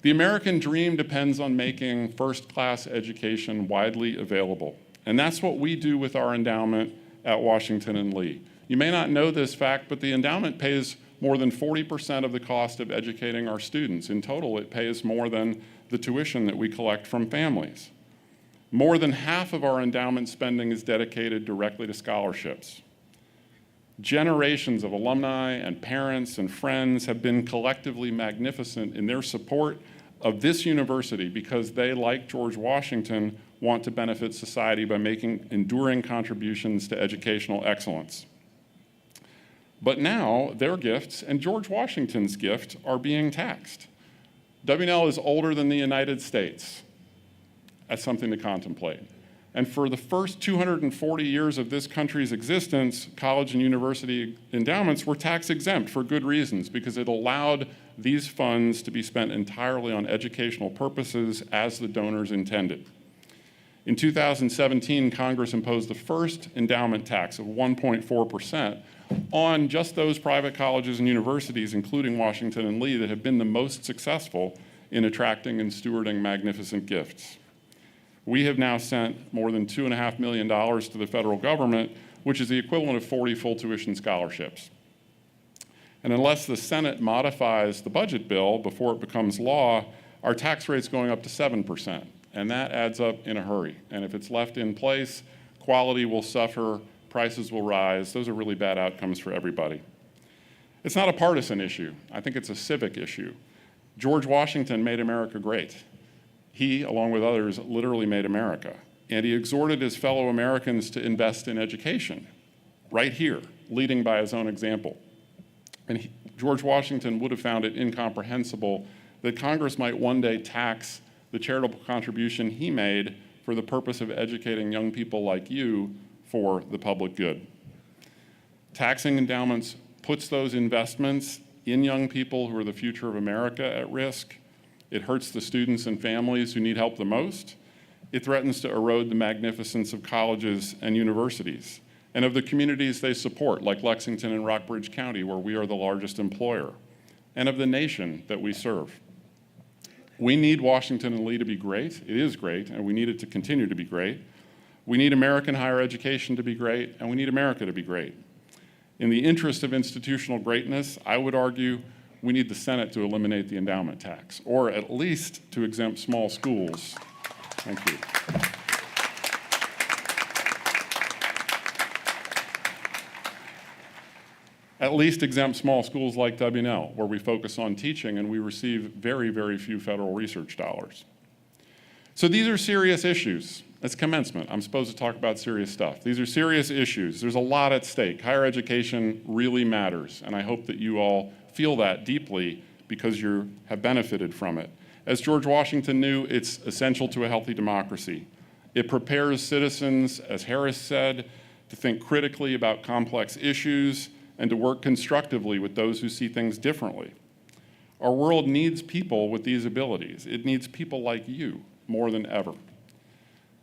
Speaker 4: The American dream depends on making first-class education widely available. And that's what we do with our endowment at Washington and Lee. You may not know this fact, but the endowment pays more than 40% of the cost of educating our students. In total, it pays more than the tuition that we collect from families. More than half of our endowment spending is dedicated directly to scholarships. Generations of alumni and parents and friends have been collectively magnificent in their support of this university because they, like George Washington, want to benefit society by making enduring contributions to educational excellence. But now their gifts and George Washington's gift are being taxed. W&L is older than the United States. That's something to contemplate. And for the first 240 years of this country's existence, college and university endowments were tax exempt for good reasons, because it allowed these funds to be spent entirely on educational purposes as the donors intended. In 2017, Congress imposed the first endowment tax of 1.4% on just those private colleges and universities, including Washington and Lee, that have been the most successful in attracting and stewarding magnificent gifts. We have now sent more than $2.5 million to the federal government, which is the equivalent of 40 full tuition scholarships. And unless the Senate modifies the budget bill before it becomes law, our tax rate's going up to 7%, and that adds up in a hurry. And if it's left in place, quality will suffer, prices will rise. Those are really bad outcomes for everybody. It's not a partisan issue. I think it's a civic issue. George Washington made America great. He, along with others, literally made America. And he exhorted his fellow Americans to invest in education, right here, leading by his own example. And George Washington would have found it incomprehensible that Congress might one day tax the charitable contribution he made for the purpose of educating young people like you for the public good. Taxing endowments puts those investments in young people who are the future of America at risk. It hurts the students and families who need help the most. It threatens to erode the magnificence of colleges and universities and of the communities they support, like Lexington and Rockbridge County, where we are the largest employer, and of the nation that we serve. We need Washington and Lee to be great. It is great, and we need it to continue to be great. We need American higher education to be great, and we need America to be great. In the interest of institutional greatness, I would argue we need the Senate to eliminate the endowment tax, or at least to exempt small schools. Thank you. At least exempt small schools like W&L, where we focus on teaching and we receive very, very few federal research dollars. So these are serious issues. It's commencement. I'm supposed to talk about serious stuff. These are serious issues. There's a lot at stake. Higher education really matters, and I hope that you all feel that deeply because you have benefited from it. As George Washington knew, it's essential to a healthy democracy. It prepares citizens, as Harris said, to think critically about complex issues and to work constructively with those who see things differently. Our world needs people with these abilities. It needs people like you more than ever.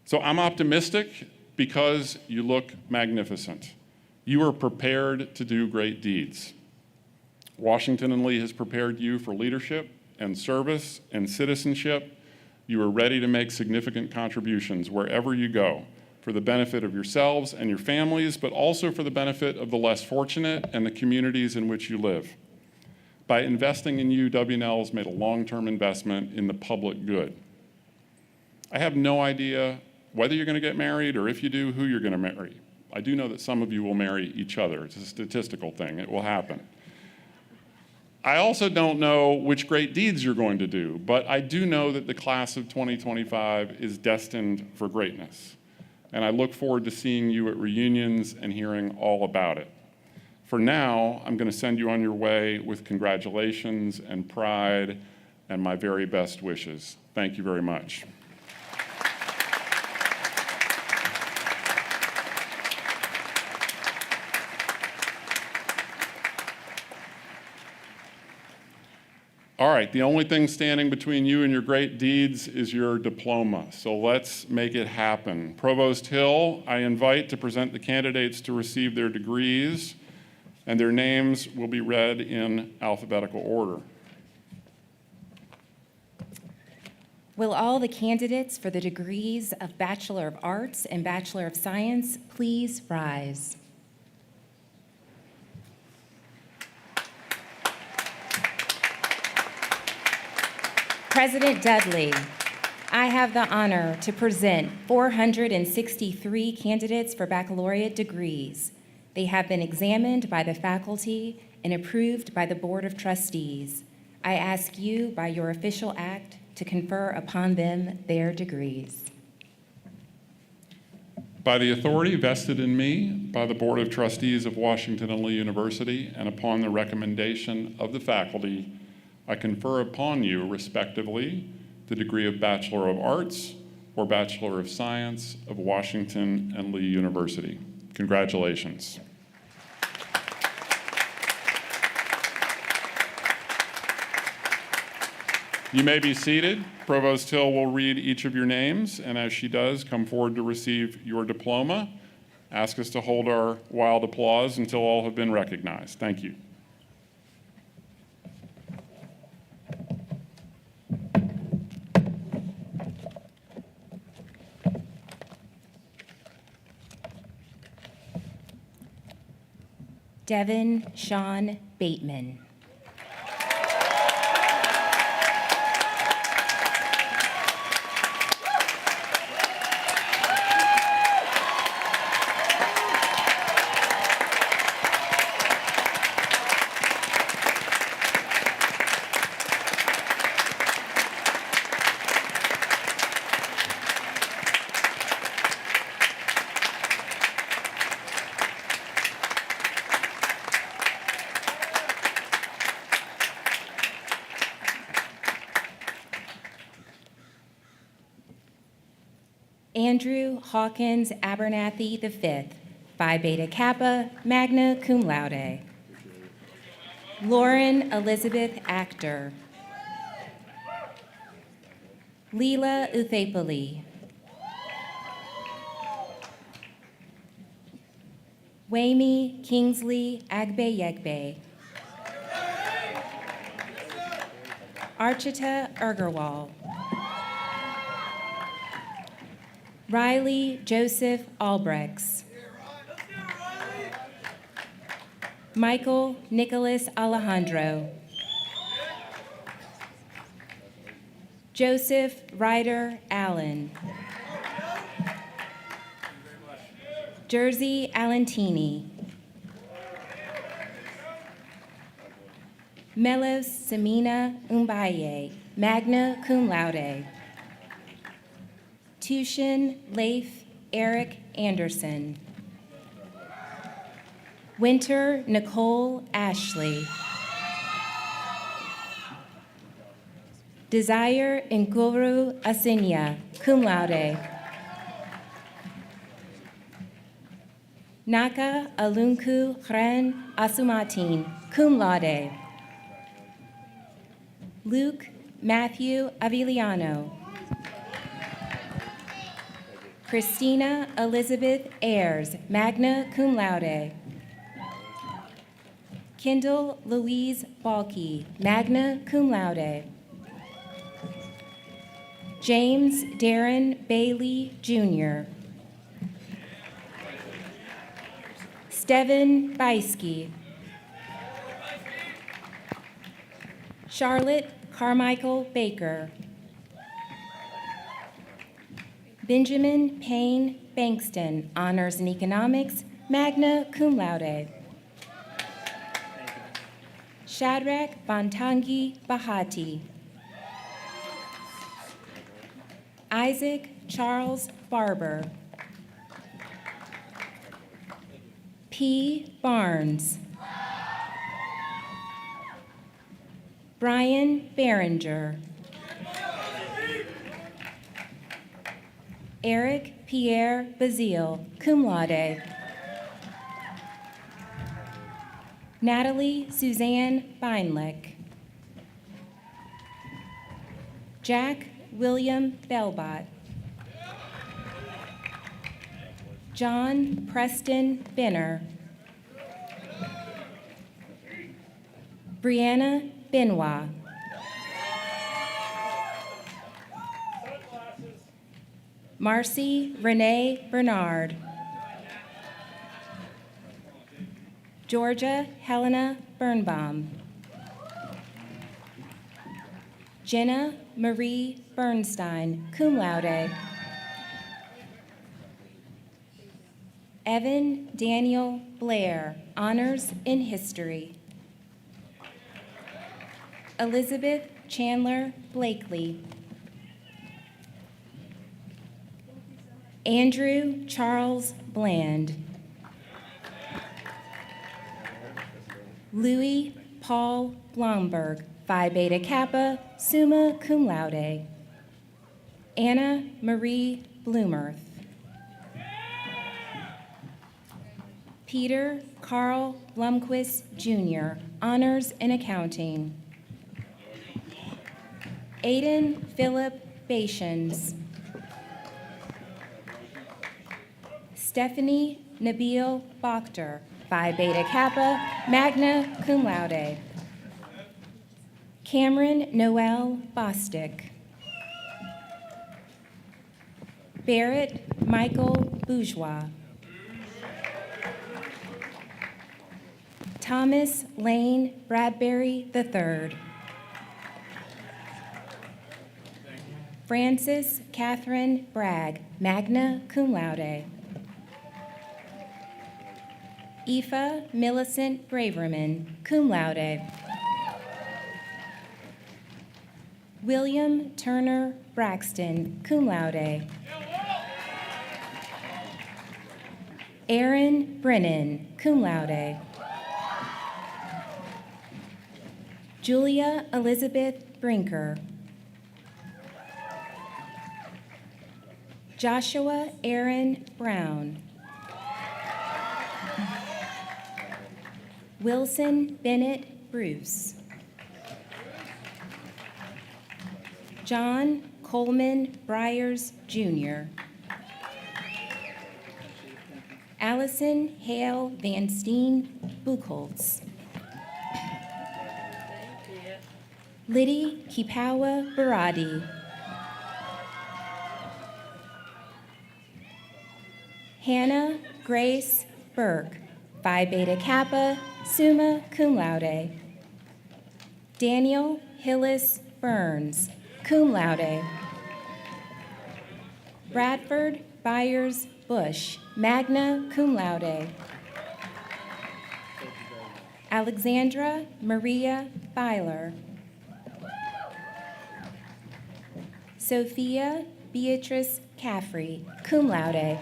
Speaker 4: So I'm optimistic because you look magnificent. You are prepared to do great deeds. Washington and Lee has prepared you for leadership and service and citizenship. You are ready to make significant contributions wherever you go for the benefit of yourselves and your families, but also for the benefit of the less fortunate and the communities in which you live. By investing in you, W&L has made a long-term investment in the public good. I have no idea whether you're going to get married or if you do, who you're going to marry. I do know that some of you will marry each other. It's a statistical thing. It will happen. I also don't know which great deeds you're going to do, but I do know that the class of 2025 is destined for greatness. And I look forward to seeing you at reunions and hearing all about it. For now, I'm going to send you on your way with congratulations and pride and my very best wishes. Thank you very much. All right, the only thing standing between you and your great deeds is your diploma, so let's make it happen. Provost Hill, I invite to present the candidates to receive their degrees, and their names will be read in alphabetical order.
Speaker 5: Will all the candidates for the degrees of Bachelor of Arts and Bachelor of Science please rise? President Dudley, I have the honor to present 463 candidates for baccalaureate degrees. They have been examined by the faculty and approved by the Board of Trustees. I ask you, by your official act, to confer upon them their degrees.
Speaker 4: By the authority vested in me by the Board of Trustees of Washington and Lee University, and upon the recommendation of the faculty, I confer upon you, respectively, the degree of Bachelor of Arts or Bachelor of Science of Washington and Lee University. Congratulations. You may be seated. Provost Hill will read each of your names, and as she does, come forward to receive your diploma. Ask us to hold our wild applause until all have been recognized. Thank you.
Speaker 5: Devin Sean Bateman. Andrew Hawkins Abernathy V, Phi Beta Kappa, magna cum laude. Lauren Elizabeth Actor. Leela Uthapali. Waimi Kingsley Agbeyegbe. Archita Ergerwal. Riley Joseph Albrechts. Michael Nicholas Alejandro. Joseph Ryder Allen. Jersey Alentini. Melos Samina Umbaye, magna cum laude. Tushin Leif Eric Anderson. Winter Nicole Ashley. Desire Nguru Asinya, cum laude. Naka Alunku Khren Asumatin, cum laude. Luke Matthew Aviliano. Christina Elizabeth Ayers, magna cum laude. Kendall Louise Balke, magna cum laude. James Darren Bailey, Jr. Steven Beiske. Charlotte Carmichael Baker. Benjamin Payne Bankston, Honors in Economics, magna cum laude. Shadrach Bantangi Bahati. Isaac Charles Barber. P. Barnes. Brian Behringer. Eric Pierre Bazile, cum laude. Natalie Suzanne Beinlich. Jack William Belbot. John Preston Benner. Brianna Benoit. Marcy Renee Bernard. Georgia Helena Birnbaum. Jenna Marie Bernstein, cum laude. Evan Daniel Blair, Honors in History. Elizabeth Chandler Blakely. Andrew Charles Bland. Louis Paul Blomberg, Phi Beta Kappa, summa cum laude. Anna Marie Bloomerth. Peter Carl Blumquist, Jr., Honors in Accounting. Aiden Philip Bashins. Stephanie Nabil Bakhter, Phi Beta Kappa, magna cum laude. Cameron Noel Bostic. Barrett Michael Bourgeois. Thomas Lane Bradbury III. Frances Catherine Bragg, magna cum laude. Aoife Millicent Braverman, cum laude. William Turner Braxton, cum laude. Aaron Brennan, cum laude. Julia Elizabeth Brinker. Joshua Aaron Brown. Wilson Bennett Bruce. John Coleman Byers, Jr. Allison Hale Van Steen Buchholz. Liddy Kipawa Baradi. Hannah Grace Burke, Phi Beta Kappa, summa cum laude. Daniel Hillis Burns, cum laude. Bradford Byers Bush, magna cum laude. Alexandra Maria Byler. Sophia Beatrice Caffrey, cum laude.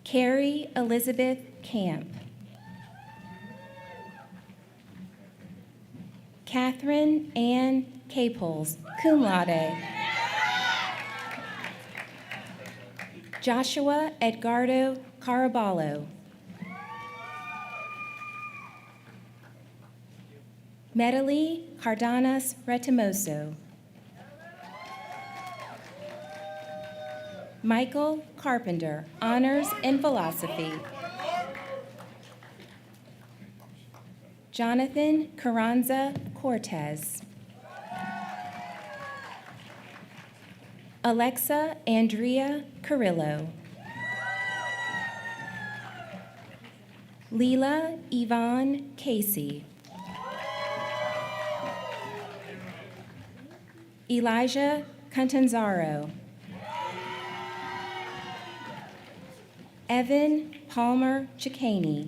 Speaker 5: Carrie Elizabeth Camp. Catherine Ann Caples, cum laude. Joshua Edgardo Caraballo. Medley Cardanas Retimoso. Michael Carpenter, Honors in Philosophy. Jonathan Carranza Cortez. Alexa Andrea Carrillo. Leela Yvonne Casey. Elijah Cantanzaro. Evan Palmer Chicane.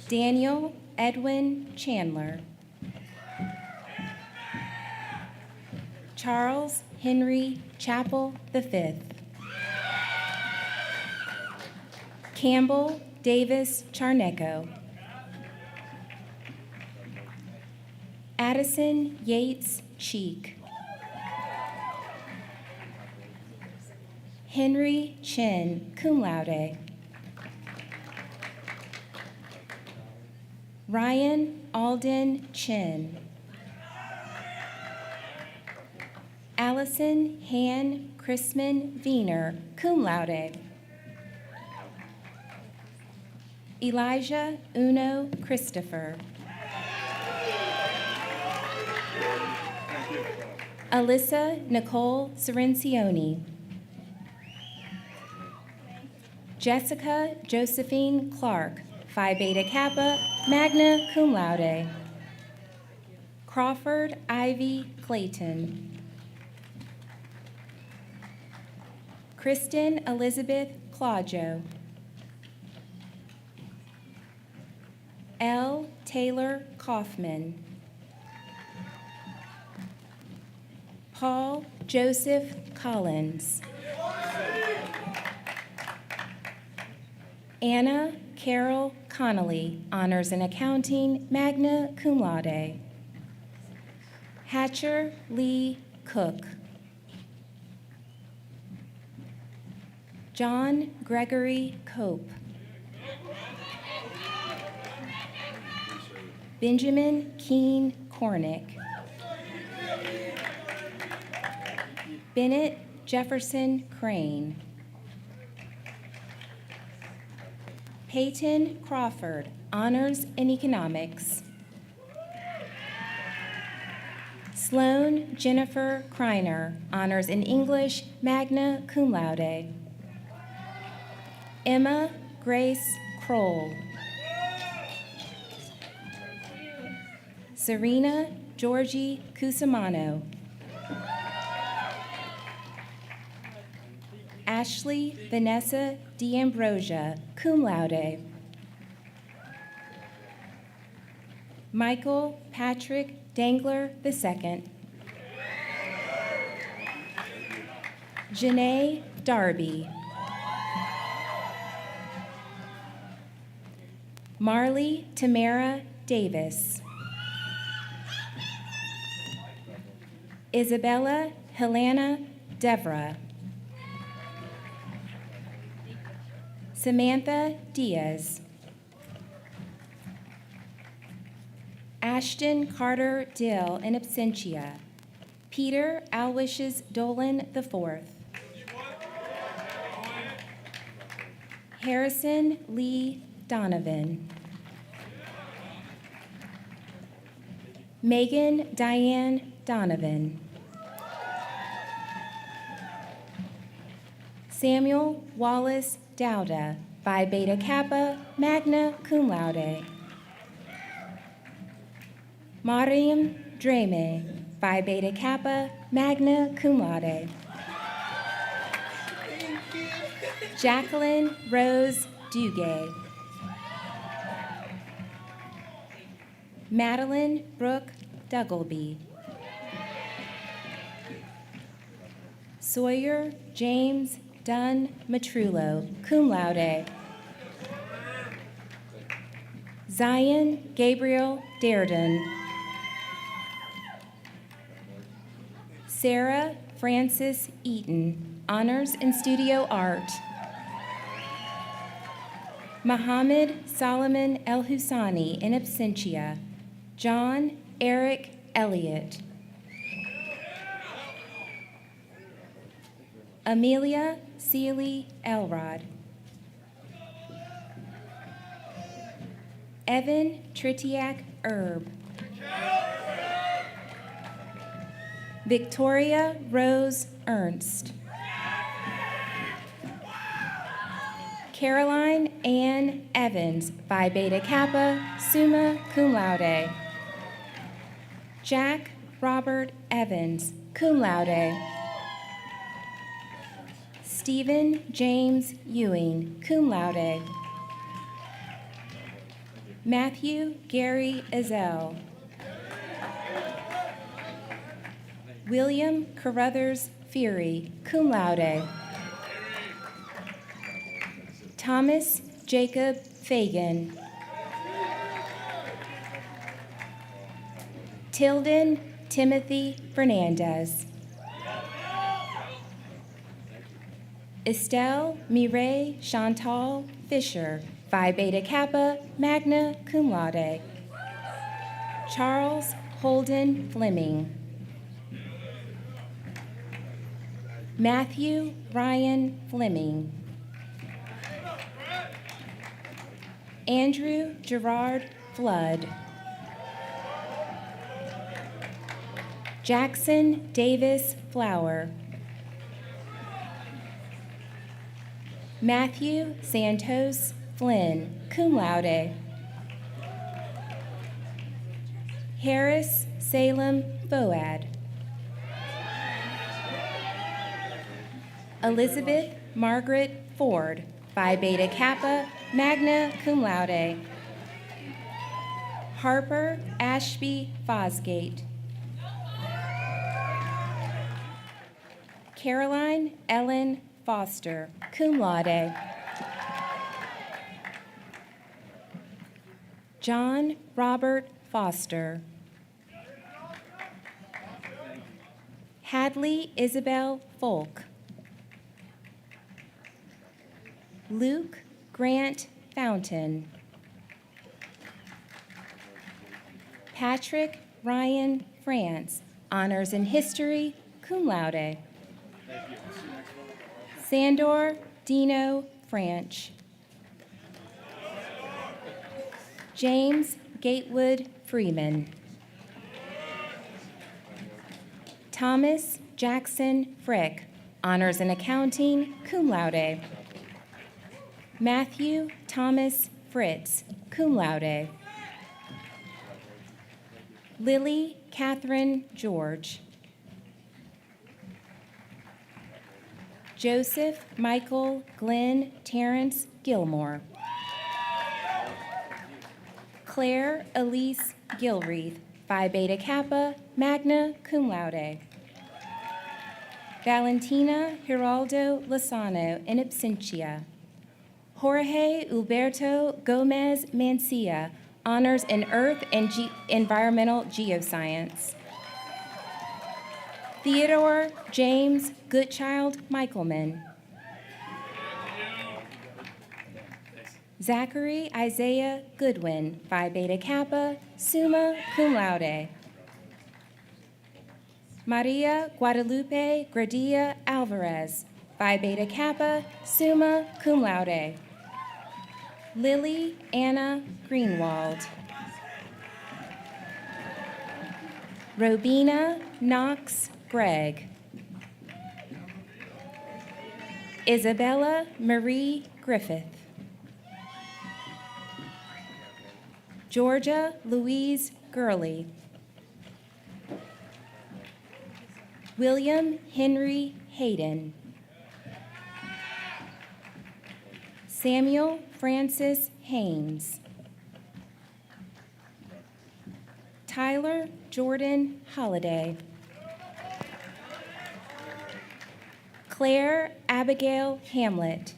Speaker 5: Daniel Edwin Chandler. Charles Henry Chappell V. Campbell Davis Charneco. Addison Yates Cheek. Henry Chin, cum laude. Ryan Alden Chin. Allison Han Chrisman Wiener, cum laude. Elijah Uno Christopher. Alyssa Nicole Cirencioni. Jessica Josephine Clark, Phi Beta Kappa, magna cum laude. Crawford Ivy Clayton. Kristen Elizabeth Claudio. L. Taylor Kaufman. Paul Joseph Collins. Anna Carol Connolly, Honors in Accounting, magna cum laude. Hatcher Lee Cook. John Gregory Cope. Benjamin Keene Cornick. Bennett Jefferson Crane. Peyton Crawford, Honors in Economics. Sloan Jennifer Kreiner, Honors in English, magna cum laude. Emma Grace Kroll. Serena Georgie Cusimano. Ashley Vanessa D'Ambrosia, cum laude. Michael Patrick Dangler II. Janae Darby. Marley Tamara Davis. Isabella Helena Devra. Samantha Diaz. Ashton Carter Dill in absentia. Peter Aloysius Dolan IV. Harrison Lee Donovan. Megan Diane Donovan. Samuel Wallace Dowda, Phi Beta Kappa, magna cum laude. Mariam Dreme, Phi Beta Kappa, magna cum laude. Jacqueline Rose Duguay. Madeline Brooke Duggleby. Sawyer James Dunn Matrullo, cum laude. Zion Gabriel Darden. Sarah Frances Eaton, Honors in Studio Art. Muhammad Solomon El Husani, in absentia. John Eric Elliott. Amelia Seeley Elrod. Evan Tritiak Erb. Victoria Rose Ernst. Caroline Ann Evans, Phi Beta Kappa, summa cum laude. Jack Robert Evans, cum laude. Stephen James Ewing, cum laude. Matthew Gary Ezell. William Carruthers Feary, cum laude. Thomas Jacob Fagan. Tilden Timothy Fernandez. Estelle Mireille Chantal Fisher, Phi Beta Kappa, magna cum laude. Charles Holden Fleming. Matthew Ryan Fleming. Andrew Gerard Flood. Jackson Davis Flower. Matthew Santos Flynn, cum laude. Harris Salem Boad. Elizabeth Margaret Ford, Phi Beta Kappa, magna cum laude. Harper Ashby Fosgate. Caroline Ellen Foster, cum laude. John Robert Foster. Hadley Isabel Folk. Luke Grant Fountain. Patrick Ryan France, honors in history, cum laude. Sandor Dino Franch. James Gatewood Freeman. Thomas Jackson Frick, honors in accounting, cum laude. Matthew Thomas Fritz, cum laude. Lily Catherine George. Joseph Michael Glenn Terrence Gilmore. Claire Elise Gilreath, Phi Beta Kappa, magna cum laude. Valentina Giraldo Lozano, in absentia. Jorge Alberto Gomez Mancia, honors in Earth and Environmental Geoscience. Theodore James Goodchild Michaelman. Zachary Isaiah Goodwin, Phi Beta Kappa, summa cum laude. Maria Guadalupe Gradia Alvarez, Phi Beta Kappa, summa cum laude. Lily Anna Greenwald. Robina Knox Gregg. Isabella Marie Griffith. Georgia Louise Gurley. William Henry Hayden. Samuel Francis Haynes. Tyler Jordan Holliday. Claire Abigail Hamlet.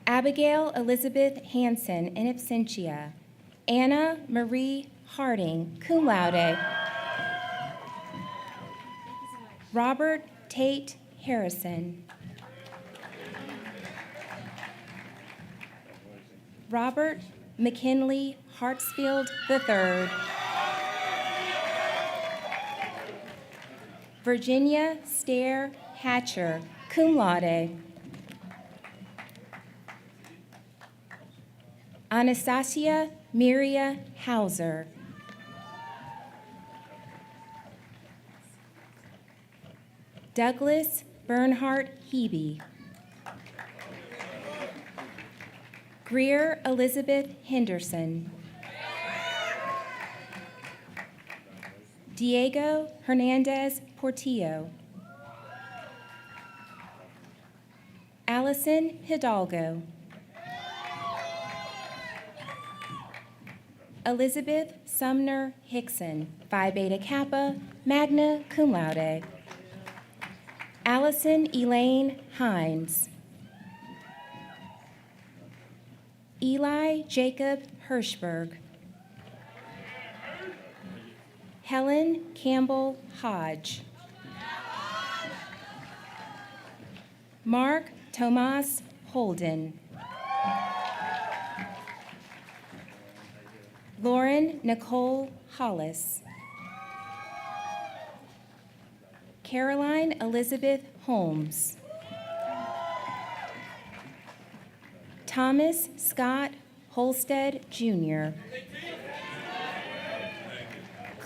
Speaker 5: Abigail Elizabeth Hanson, in absentia. Anna Marie Harding, cum laude. Robert Tate Harrison. Robert McKinley Hartsfield III. Virginia Stair Hatcher, cum laude. Anastasia Miria Hauser. Douglas Bernhardt Hebe. Greer Elizabeth Henderson. Diego Hernandez Portillo. Allison Hidalgo. Elizabeth Sumner Hickson, Phi Beta Kappa, magna cum laude. Allison Elaine Hines. Eli Jacob Hirschberg. Helen Campbell Hodge. Mark Tomas Holden. Lauren Nicole Hollis. Caroline Elizabeth Holmes. Thomas Scott Holstead, Jr.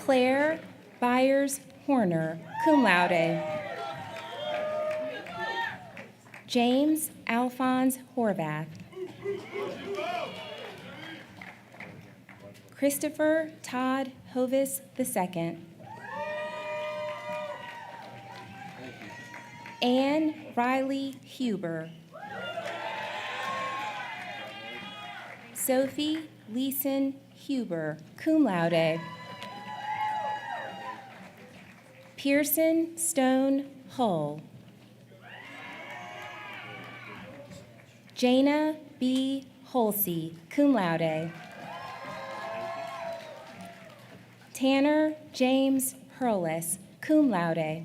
Speaker 5: Claire Byers Horner, cum laude. James Alphonse Horvath. Christopher Todd Hovis II. Anne Riley Huber. Sophie Leeson Huber, cum laude. Pearson Stone Hull. Jana B. Holsey, cum laude. Tanner James Hurles, cum laude.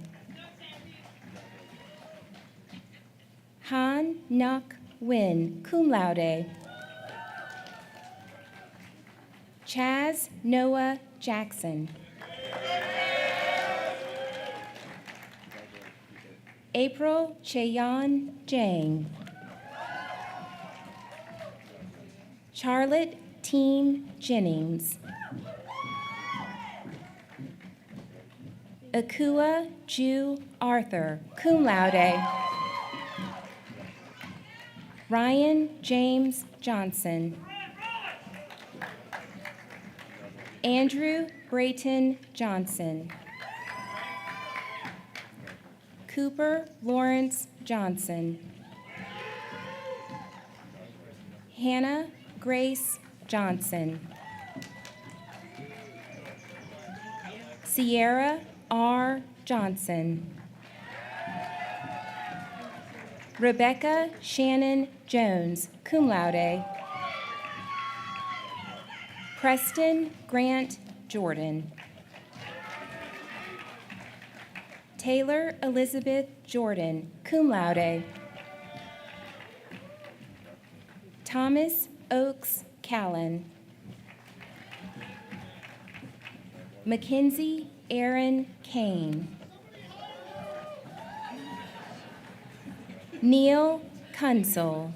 Speaker 5: Han Nuk Win, cum laude. Chaz Noah Jackson. April Cheyan Jang. Charlotte Teen Jennings. Akua Ju Arthur, cum laude. Ryan James Johnson. Andrew Brayton Johnson. Cooper Lawrence Johnson. Hannah Grace Johnson. Sierra R. Johnson. Rebecca Shannon Jones, cum laude. Preston Grant Jordan. Taylor Elizabeth Jordan, cum laude. Thomas Oakes Callan. Mackenzie Aaron Kane. Neil Kunsel.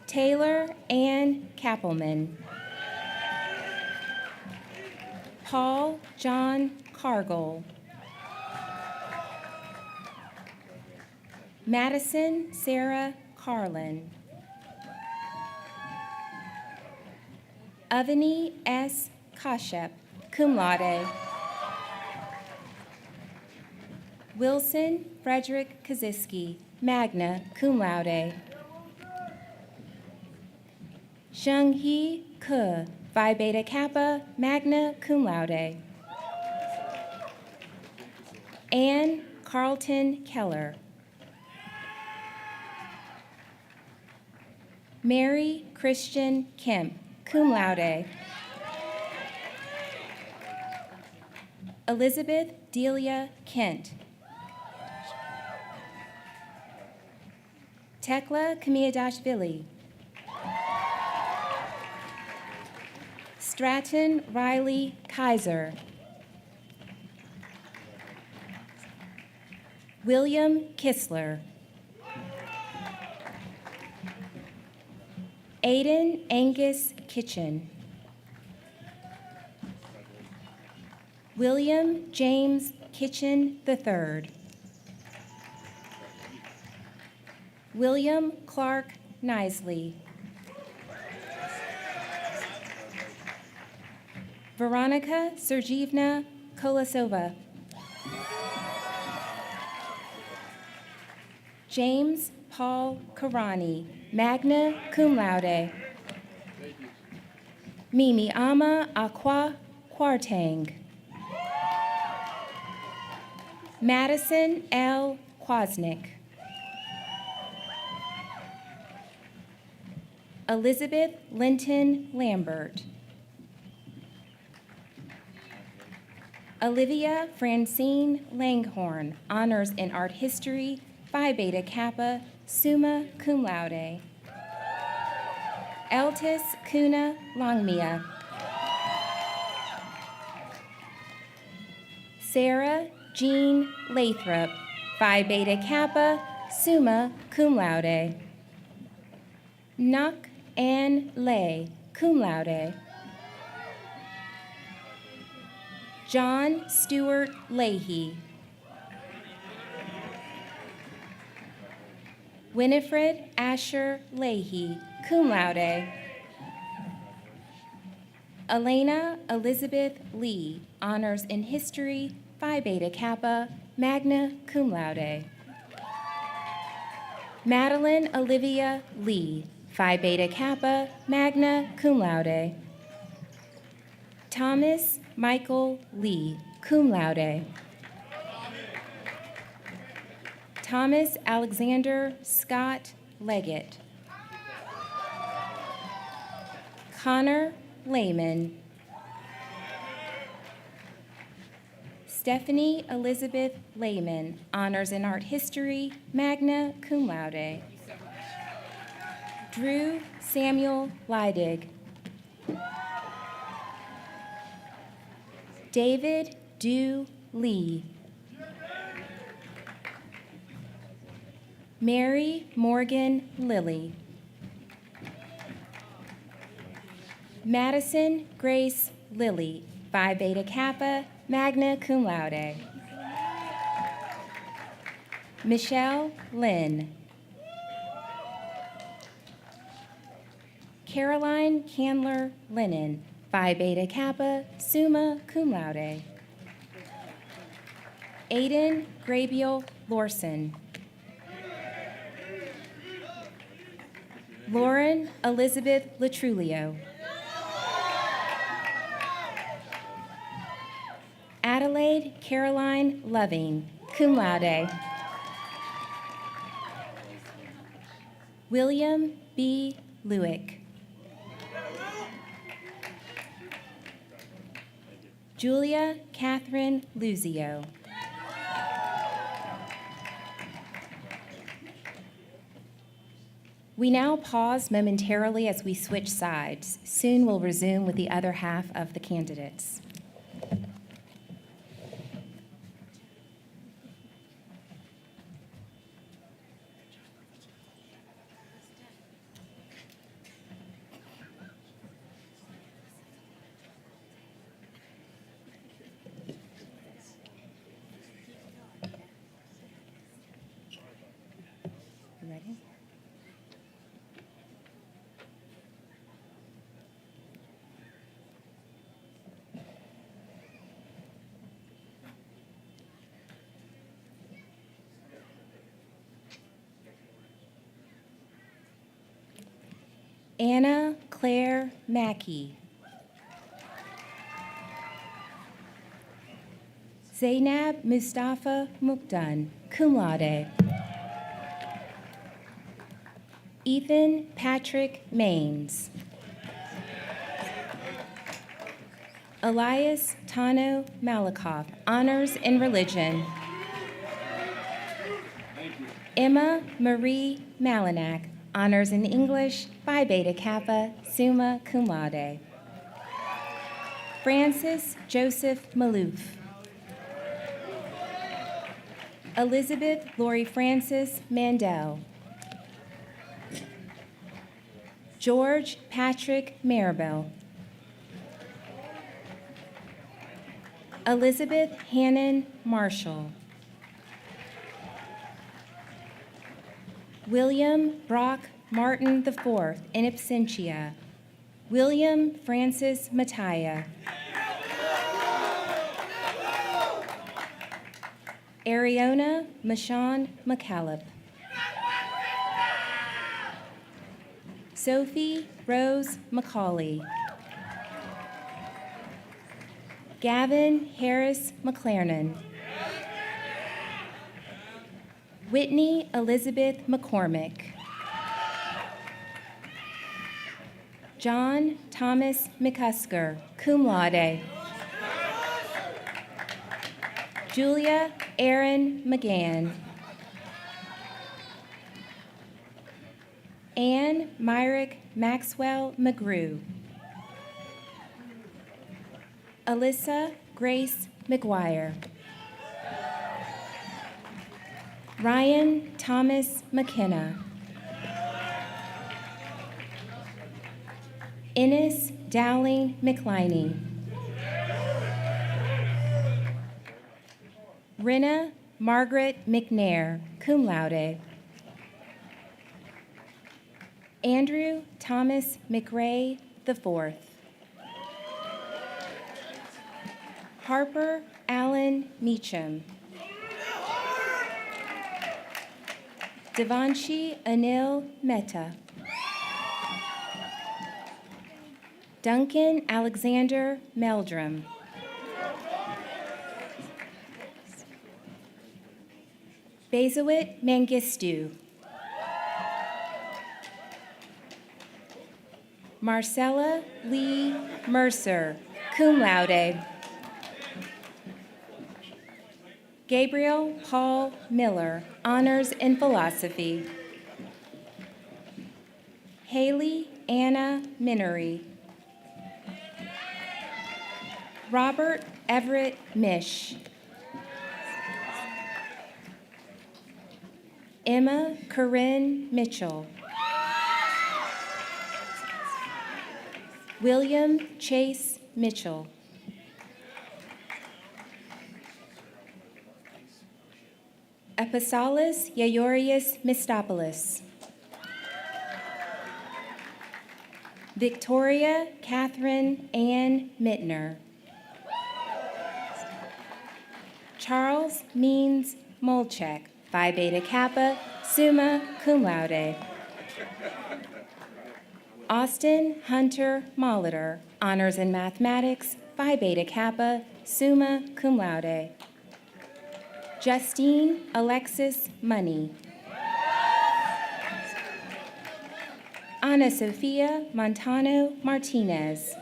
Speaker 5: Taylor Ann Kappelman. Paul John Cargill. Madison Sarah Carlin. Avani S. Kashep, cum laude. Wilson Frederick Kaziski, magna cum laude. Sheng-Hee Ke, Phi Beta Kappa, magna cum laude. Ann Carlton Keller. Mary Christian Kemp, cum laude. Elizabeth Delia Kent. Tekla Kamiadashvili. Stratton Riley Kaiser. William Kissler. Aiden Angus Kitchen. William James Kitchen III. William Clark Nisley. Veronica Sergeyevna Kolosova. James Paul Karani, magna cum laude. Mimi Ama Aqua Kwartang. Madison L. Kwasnick. Elizabeth Linton Lambert. Olivia Francine Langhorn, honors in art history, Phi Beta Kappa, summa cum laude. Eltis Kuna Longmia. Sarah Jean Lathrop, Phi Beta Kappa, summa cum laude. Nuck Ann Lay, cum laude. John Stewart Leahy. Winifred Asher Leahy, cum laude. Elena Elizabeth Lee, honors in history, Phi Beta Kappa, magna cum laude. Madeline Olivia Lee, Phi Beta Kappa, magna cum laude. Thomas Michael Lee, cum laude. Thomas Alexander Scott Leggett. Connor Lehman. Stephanie Elizabeth Lehman, honors in art history, magna cum laude. Drew Samuel Leidig. David Du Lee. Mary Morgan Lilly. Madison Grace Lilly, Phi Beta Kappa, magna cum laude. Michelle Lynn. Caroline Candler Lennon, Phi Beta Kappa, summa cum laude. Aiden Grabiel Lorson. Lauren Elizabeth Latrulio. Adelaide Caroline Loving, cum laude. William B. Lewick. Julia Catherine Luzio. We now pause momentarily as we switch sides. Soon we'll resume with the other half of the candidates. You ready? Anna Claire Mackey. Zainab Mustafa Mukdan, cum laude. Ethan Patrick Maines. Elias Tano Malakoff, honors in religion. Emma Marie Malinak, honors in English, Phi Beta Kappa, summa cum laude. Francis Joseph Malouf. Elizabeth Lori Francis Mandel. George Patrick Maribel. Elizabeth Hannon Marshall. William Brock Martin IV in absentia. William Francis Mattia. Ariona Michon McCallop. Sophie Rose McCauley. Gavin Harris McLarnon. Whitney Elizabeth McCormick. John Thomas McCusker, cum laude. Julia Erin McGann. Anne Myrick Maxwell McGrew. Alyssa Grace McGuire. Ryan Thomas McKenna. Ennis Dowling McLiney. Rena Margaret McNair, cum laude. Andrew Thomas McRae IV. Harper Allen Meacham. Devanshi Anil Mehta. Duncan Alexander Meldrum. Bezawit Mengistu. Marcella Lee Mercer, cum laude. Gabriel Paul Miller, honors in philosophy. Haley Anna Minery. Robert Everett Mish. Emma Corinne Mitchell. William Chase Mitchell. Episalis Yayorius Mistopoulos. Victoria Catherine Ann Mittner. Charles Means Molchek, Phi Beta Kappa, summa cum laude. Austin Hunter Molitor, honors in mathematics, Phi Beta Kappa, summa cum laude. Justine Alexis Money. Ana Sofia Montano Martinez.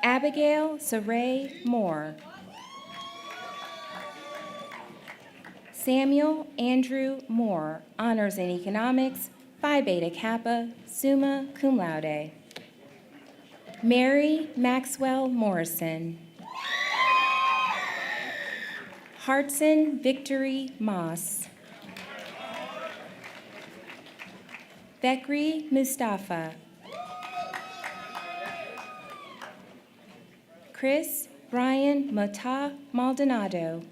Speaker 5: Abigail Saray Moore. Samuel Andrew Moore, honors in economics, Phi Beta Kappa, summa cum laude. Mary Maxwell Morrison. Hartson Victory Moss. Bekri Mustafa. Chris Brian Mota Maldonado.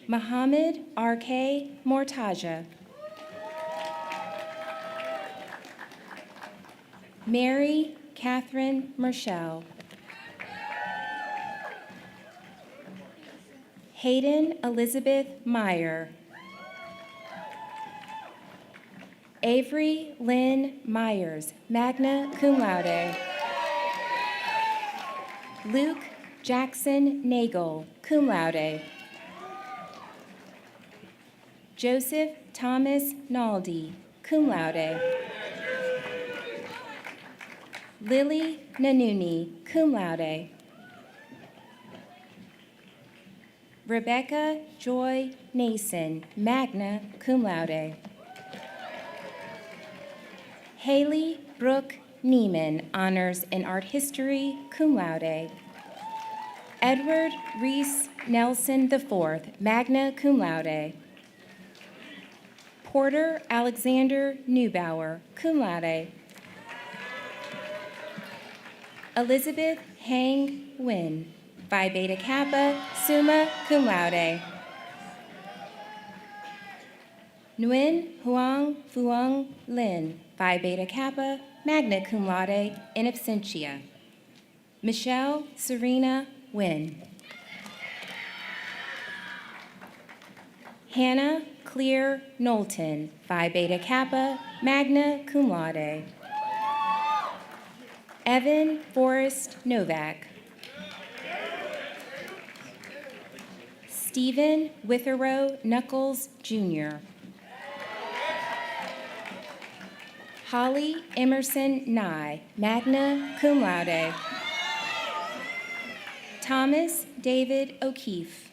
Speaker 5: Mohammed R.K. Mortaja. Mary Catherine Mershell. Hayden Elizabeth Meyer. Avery Lynn Myers, magna cum laude. Luke Jackson Nagel, cum laude. Joseph Thomas Naldi, cum laude. Lily Nanuni, cum laude. Rebecca Joy Nason, magna cum laude. Haley Brooke Neiman, honors in art history, cum laude. Edward Reese Nelson IV, magna cum laude. Porter Alexander Neubauer, cum laude. Elizabeth Hang Nguyen, Phi Beta Kappa, summa cum laude. Nguyen Huang Phuong Lin, Phi Beta Kappa, magna cum laude, in absentia. Michelle Serena Wynn. Hannah Clear Knowlton, Phi Beta Kappa, magna cum laude. Evan Forrest Novak. Stephen Witherow Knuckles, Jr. Holly Emerson Nye, magna cum laude. Thomas David O'Keefe.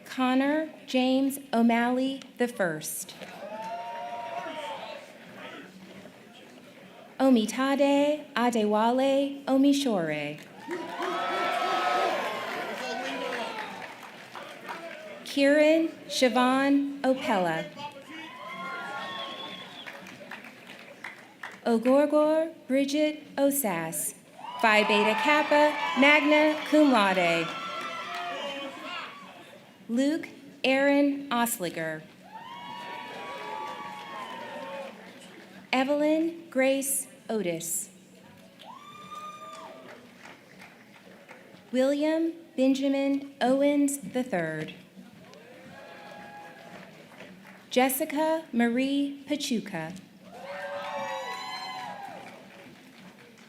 Speaker 5: Connor James O'Malley I. Omitade Adewale Omishore. Kieran Siobhan Opella. Ogorgor Bridget Osas, Phi Beta Kappa, magna cum laude. Luke Aaron Osliger. Evelyn Grace Otis. William Benjamin Owens III. Jessica Marie Pachuca.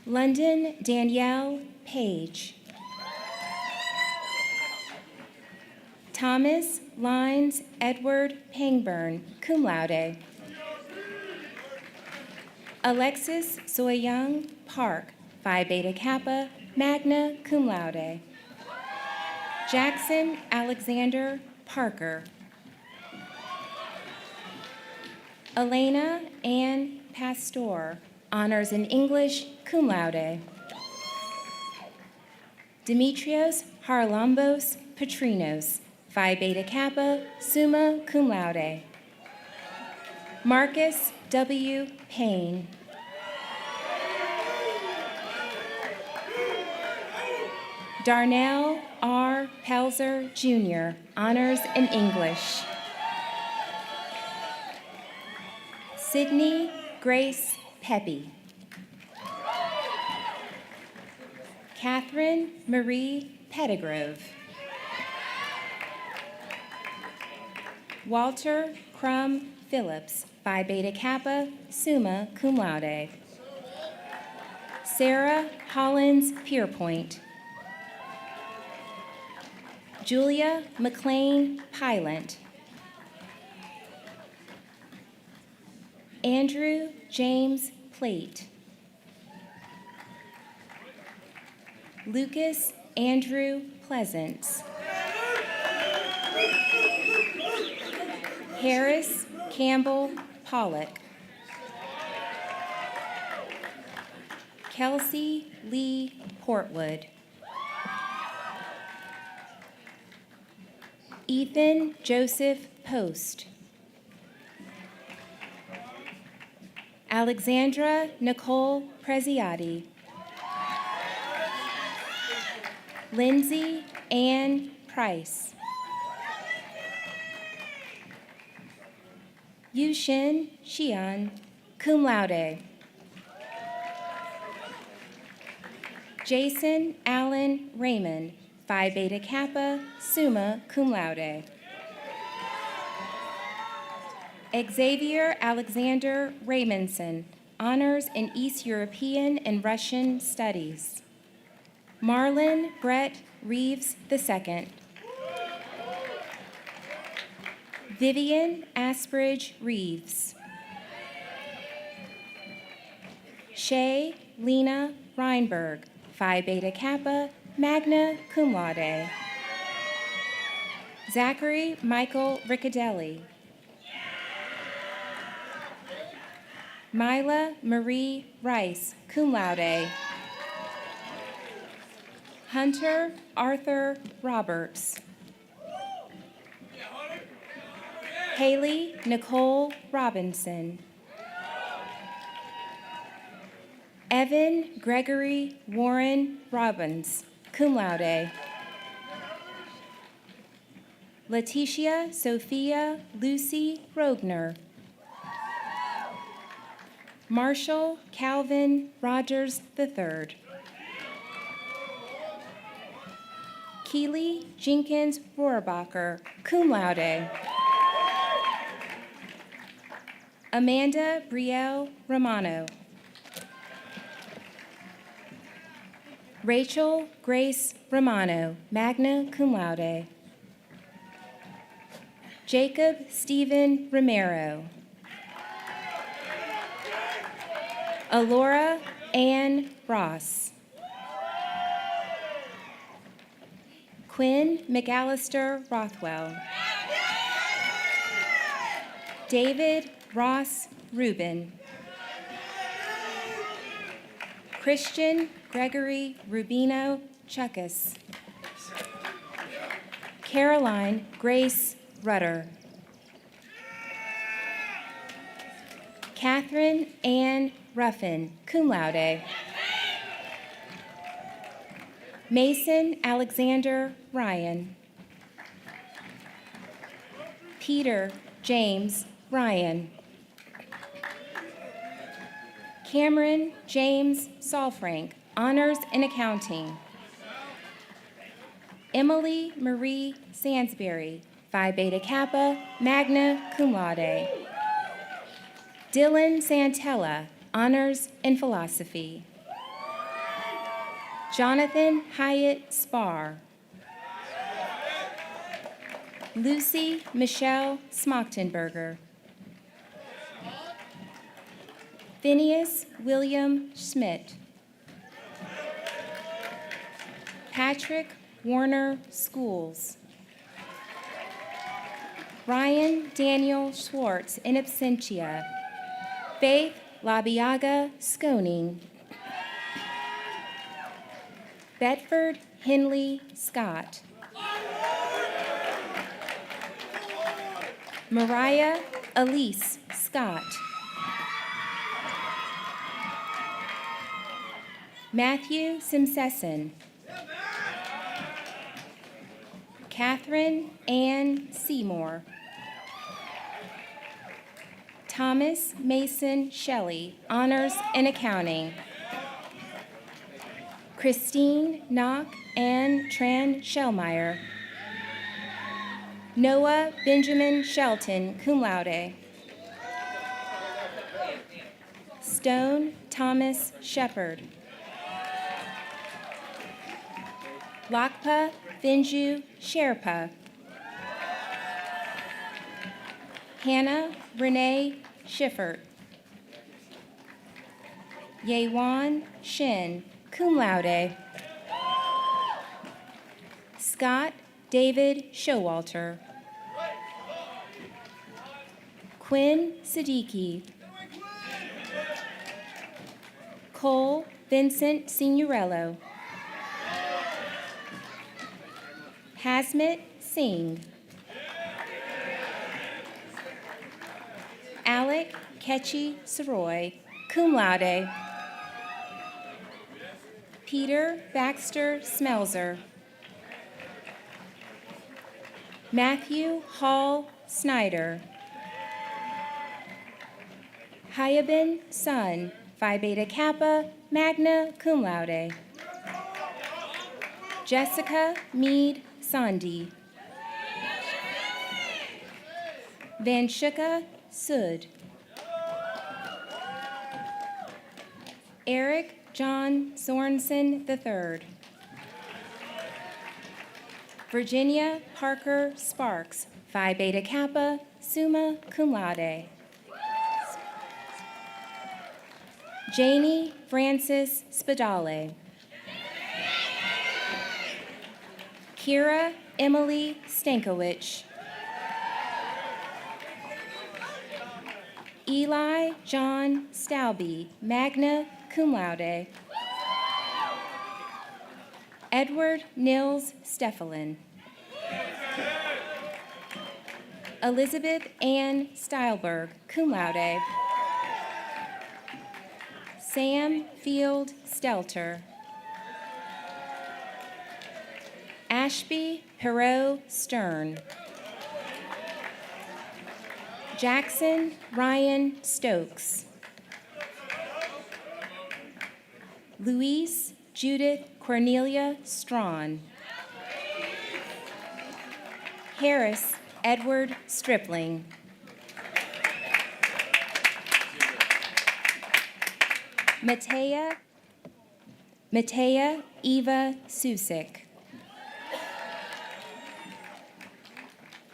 Speaker 5: London Danielle Page. Thomas Lines Edward Pangburn, cum laude. Alexis Soyoung Park, Phi Beta Kappa, magna cum laude. Jackson Alexander Parker. Elena Ann Pastor, honors in English, cum laude. Demetrios Haralambos Petrinos, Phi Beta Kappa, summa cum laude. Marcus W. Payne. Darnell R. Pelzer, Jr., honors in English. Sydney Grace Pepe. Catherine Marie Pettigrove. Walter Crum Phillips, Phi Beta Kappa, summa cum laude. Sarah Hollins Pierpoint. Julia McLean Pylant. Andrew James Plate. Lucas Andrew Pleasance. Harris Campbell Pollock. Kelsey Lee Portwood. Ethan Joseph Post. Alexandra Nicole Preziati. Lindsay Ann Price. Yushin Xian, cum laude. Jason Allen Raymond, Phi Beta Kappa, summa cum laude. Xavier Alexander Raymondson, honors in East European and Russian Studies. Marlon Brett Reeves II. Vivian Aspridge Reeves. Shay Lena Reinberg, Phi Beta Kappa, magna cum laude. Zachary Michael Riccadelli. Mila Marie Rice, cum laude. Hunter Arthur Roberts. Haley Nicole Robinson. Evan Gregory Warren Robbins, cum laude. Letitia Sophia Lucy Rogner. Marshall Calvin Rogers III. Keely Jenkins Rohrbacher, cum laude. Amanda Brielle Romano. Rachel Grace Romano, magna cum laude. Jacob Stephen Romero. Alora Ann Ross. Quinn McAllister Rothwell. David Ross Rubin. Christian Gregory Rubino Chuckus. Caroline Grace Rudder. Catherine Ann Ruffin, cum laude. Mason Alexander Ryan. Peter James Ryan. Cameron James Salfrank, honors in accounting. Emily Marie Sansbury, Phi Beta Kappa, magna cum laude. Dylan Santella, honors in philosophy. Jonathan Hyatt Spar. Lucy Michelle Smochtenberger. Phineas William Schmidt. Patrick Warner Schools. Ryan Daniel Schwartz in absentia. Faith Labiaga Skoning. Bedford Henley Scott. Mariah Elise Scott. Matthew Simsesson. Catherine Ann Seymour. Thomas Mason Shelley, honors in accounting. Christine Knock Ann Tran Shellmeyer. Noah Benjamin Shelton, cum laude. Stone Thomas Shepard. Lakpa Finju Sherpa. Hannah Renee Schiffert. Yewan Shin, cum laude. Scott David Showalter. Quinn Siddiqui. Cole Vincent Signorello. Hasmit Singh. Alec Ketchy Saroy, cum laude. Peter Baxter Smelzer. Matthew Hall Snyder. Hyabin Sun, Phi Beta Kappa, magna cum laude. Jessica Mead Sandi. Vanshuka Sud. Eric John Sorensen III. Virginia Parker Sparks, Phi Beta Kappa, summa cum laude. Janie Francis Spadale. Kira Emily Stankiewicz. Eli John Stauby, magna cum laude. Edward Nils Steffelin. Elizabeth Ann Stylberg, cum laude. Sam Field Stelter. Ashby Perot Stern. Jackson Ryan Stokes. Louise Judith Cornelia Strawn. Harris Edward Stripling. Matea Eva Susik.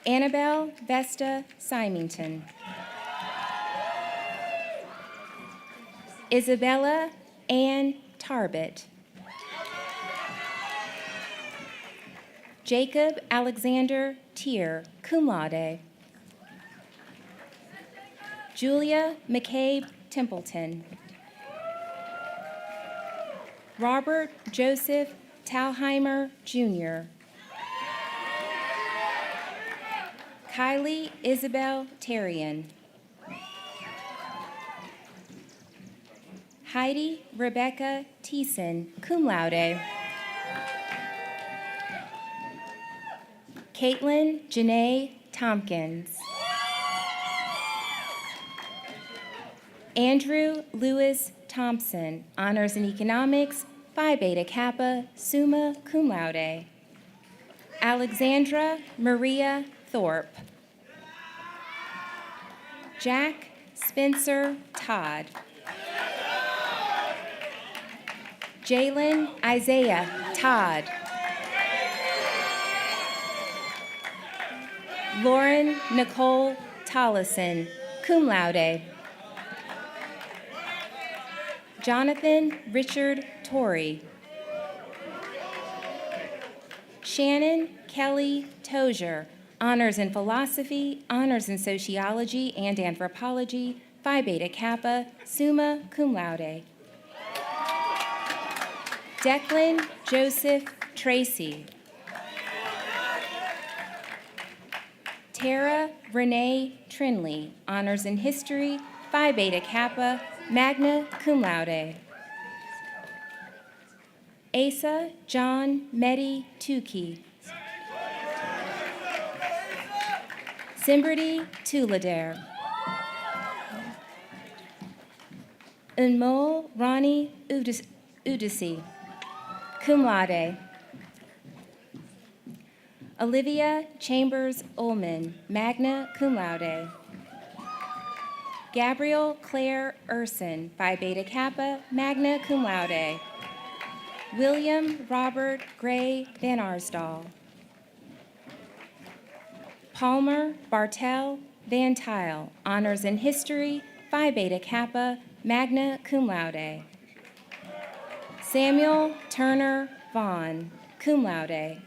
Speaker 5: Annabelle Vesta Symington. Isabella Ann Tarbett. Jacob Alexander Tier, cum laude. Julia McCabe Templeton. Robert Joseph Talheimer, Jr. Kylie Isabel Terrian. Heidi Rebecca Thiessen, cum laude. Caitlin Janae Tompkins. Andrew Lewis Thompson, honors in economics, Phi Beta Kappa, summa cum laude. Alexandra Maria Thorpe. Jack Spencer Todd. Jalen Isaiah Todd. Lauren Nicole Tollison, cum laude. Jonathan Richard Torrey. Shannon Kelly Tozier, honors in philosophy, honors in sociology and anthropology, Phi Beta Kappa, summa cum laude. Declan Joseph Tracy. Tara Renee Trinley, honors in history, Phi Beta Kappa, magna cum laude. Asa John Medi Tukey. Simberty Tuladair. Unmol Ronnie Udisi, cum laude. Olivia Chambers Ullman, magna cum laude. Gabrielle Claire Urson, Phi Beta Kappa, magna cum laude. William Robert Gray Van Arsdal. Palmer Bartel Van Tile, honors in history, Phi Beta Kappa, magna cum laude. Samuel Turner Vaughn, cum laude.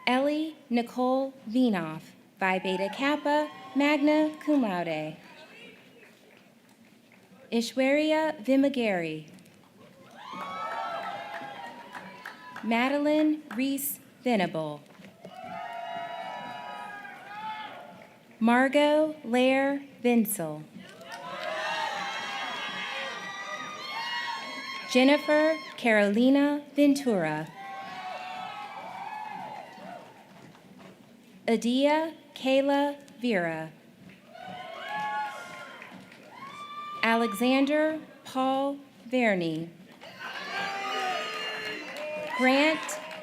Speaker 5: Ellie Nicole Vienoff, Phi Beta Kappa, magna cum laude. Ishwarya Vimagari. Madeline Reese Venable. Margot Lair Vinsel. Jennifer Carolina Ventura. Adia Kayla Vera. Alexander Paul Verney. Grant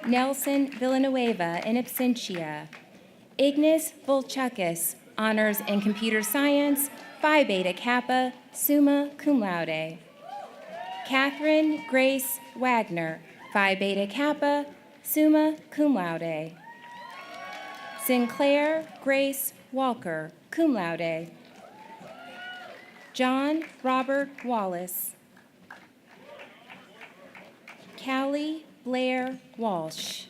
Speaker 5: Nelson Villanueva in absentia. Ignis Volchakis, honors in computer science, Phi Beta Kappa, summa cum laude. Catherine Grace Wagner, Phi Beta Kappa, summa cum laude. Sinclair Grace Walker, cum laude. John Robert Wallace. Callie Blair Walsh.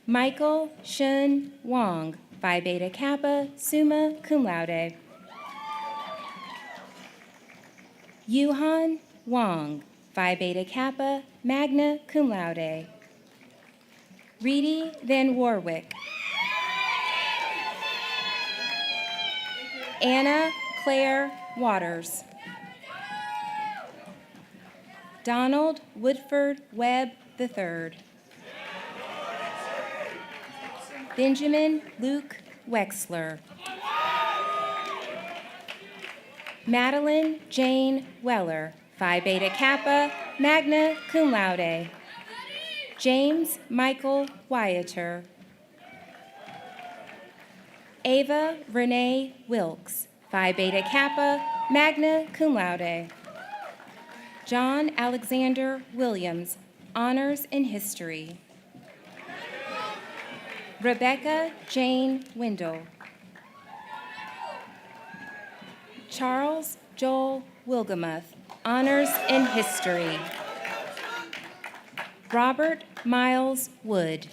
Speaker 5: Michael Shun Wong, Phi Beta Kappa, summa cum laude. Yuhan Wong, Phi Beta Kappa, magna cum laude. Reedy Van Warwick. Anna Claire Waters. Donald Woodford Webb III. Benjamin Luke Wexler. Madeline Jane Weller, Phi Beta Kappa, magna cum laude. James Michael Wyatter. Ava Renee Wilkes, Phi Beta Kappa, magna cum laude. John Alexander Williams, honors in history. Rebecca Jane Wendell. Charles Joel Wilgemuth, honors in history. Robert Miles Wood.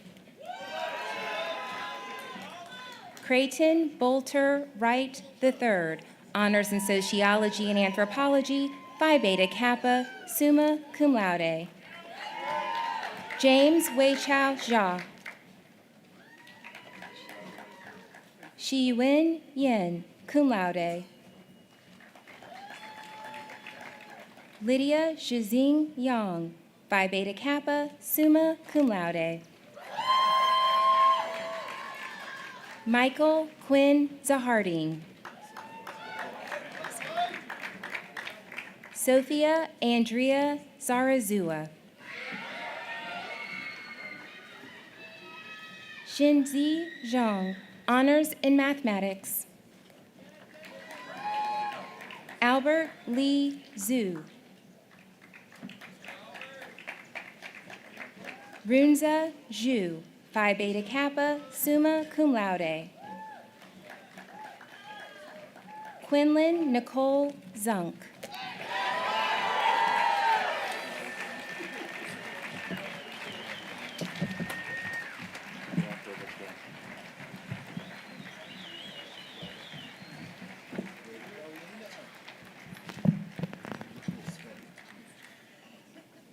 Speaker 5: Creighton Bolter Wright III, honors in sociology and anthropology, Phi Beta Kappa, summa cum laude. James Weichao Jia. Shiyuan Yin, cum laude. Lydia Shizing Yang, Phi Beta Kappa, summa cum laude. Michael Quinn Zaharding. Sophia Andrea Zarazua. Xinzi Zhang, honors in mathematics. Albert Lee Zhu. Runza Zhu, Phi Beta Kappa, summa cum laude. Quinlan Nicole Zunk.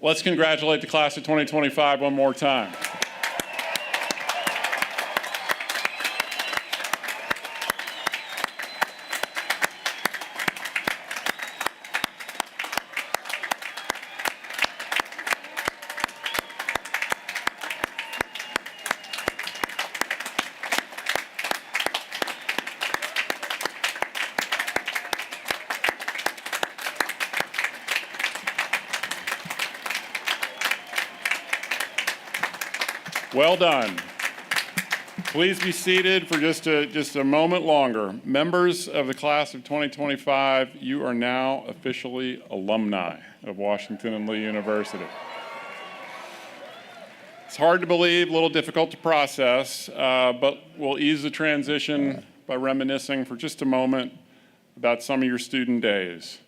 Speaker 4: Let's congratulate the class of 2025 one more time. Well done. Please be seated for just a moment longer. Members of the class of 2025, you are now officially alumni of Washington and Lee University. It's hard to believe, a little difficult to process, but we'll ease the transition by reminiscing for just a moment about some of your student days.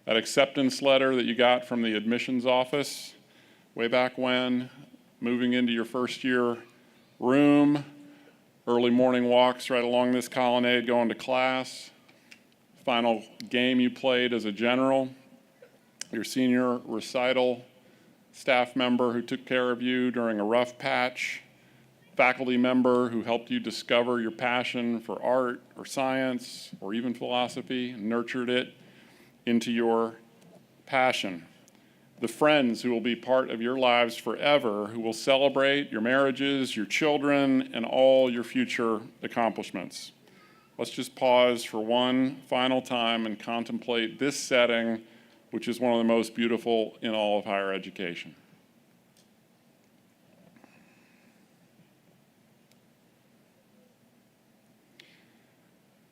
Speaker 4: That acceptance letter that you got from the admissions office way back when, moving into your first year room, early morning walks right along this colonnade going to class, final game you played as a general, your senior recital staff member who took care of you during a rough patch, faculty member who helped you discover your passion for art or science or even philosophy and nurtured it into your passion. The friends who will be part of your lives forever, who will celebrate your marriages, your children, and all your future accomplishments. Let's just pause for one final time and contemplate this setting, which is one of the most beautiful in all of higher education.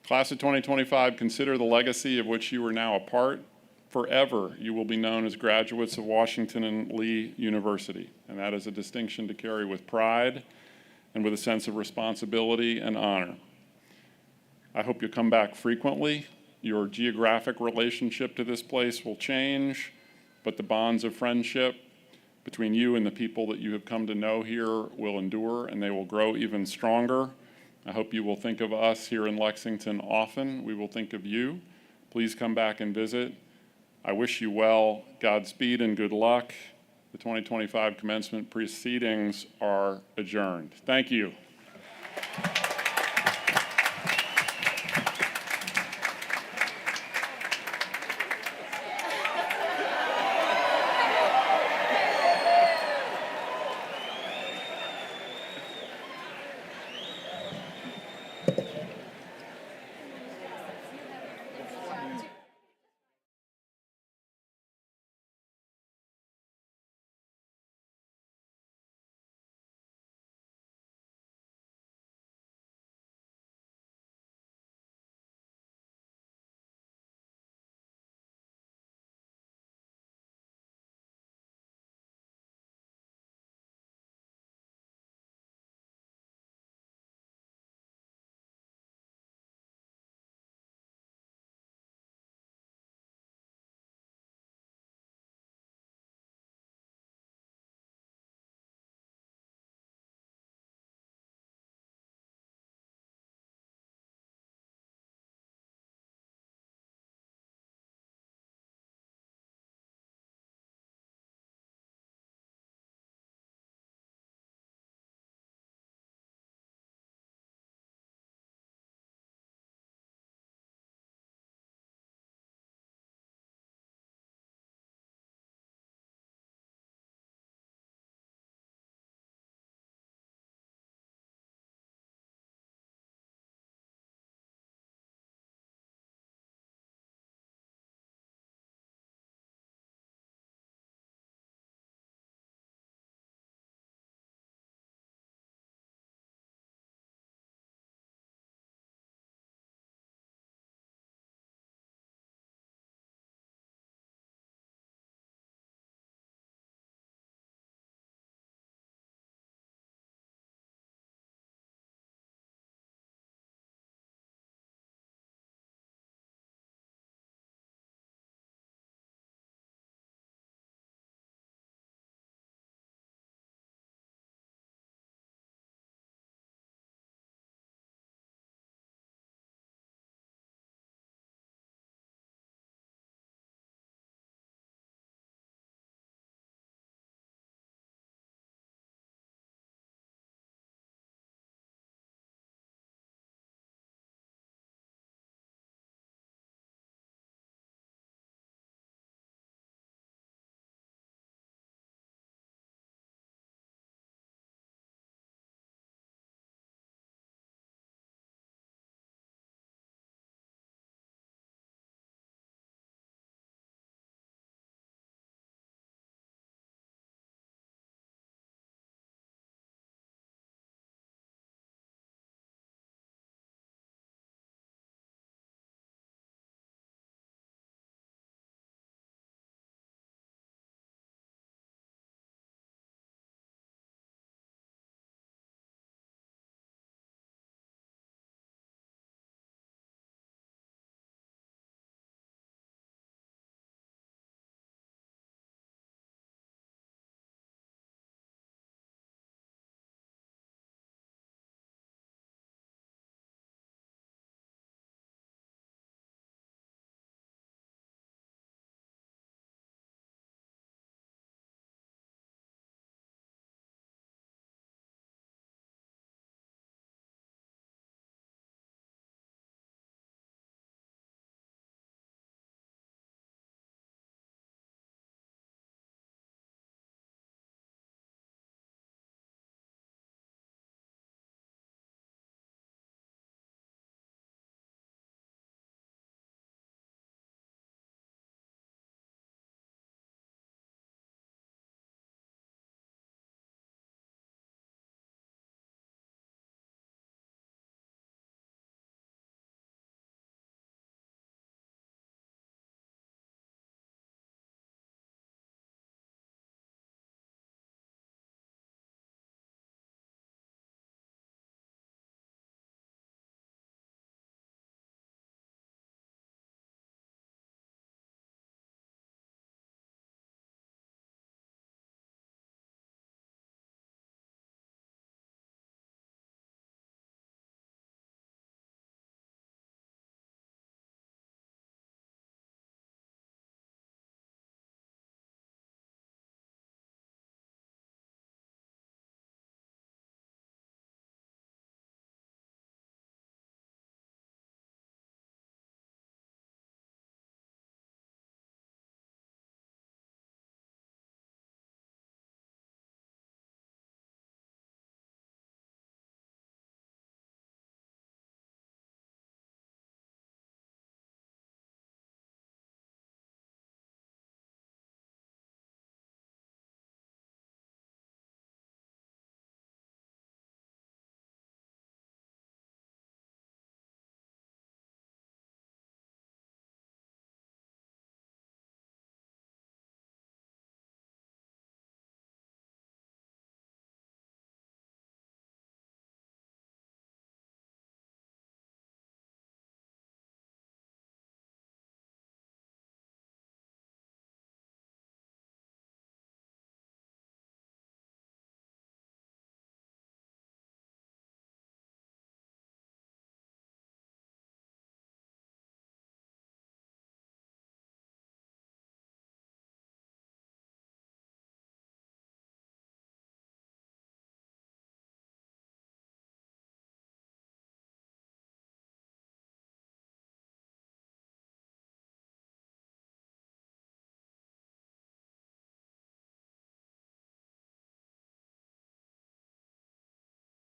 Speaker 4: Class of 2025, consider the legacy of which you are now a part. Forever, you will be known as graduates of Washington and Lee University, and that is a distinction to carry with pride and with a sense of responsibility and honor. I hope you'll come back frequently. Your geographic relationship to this place will change, but the bonds of friendship between you and the people that you have come to know here will endure, and they will grow even stronger. I hope you will think of us here in Lexington often. We will think of you. Please come back and visit. I wish you well, Godspeed, and good luck. The 2025 commencement proceedings are adjourned. Thank you.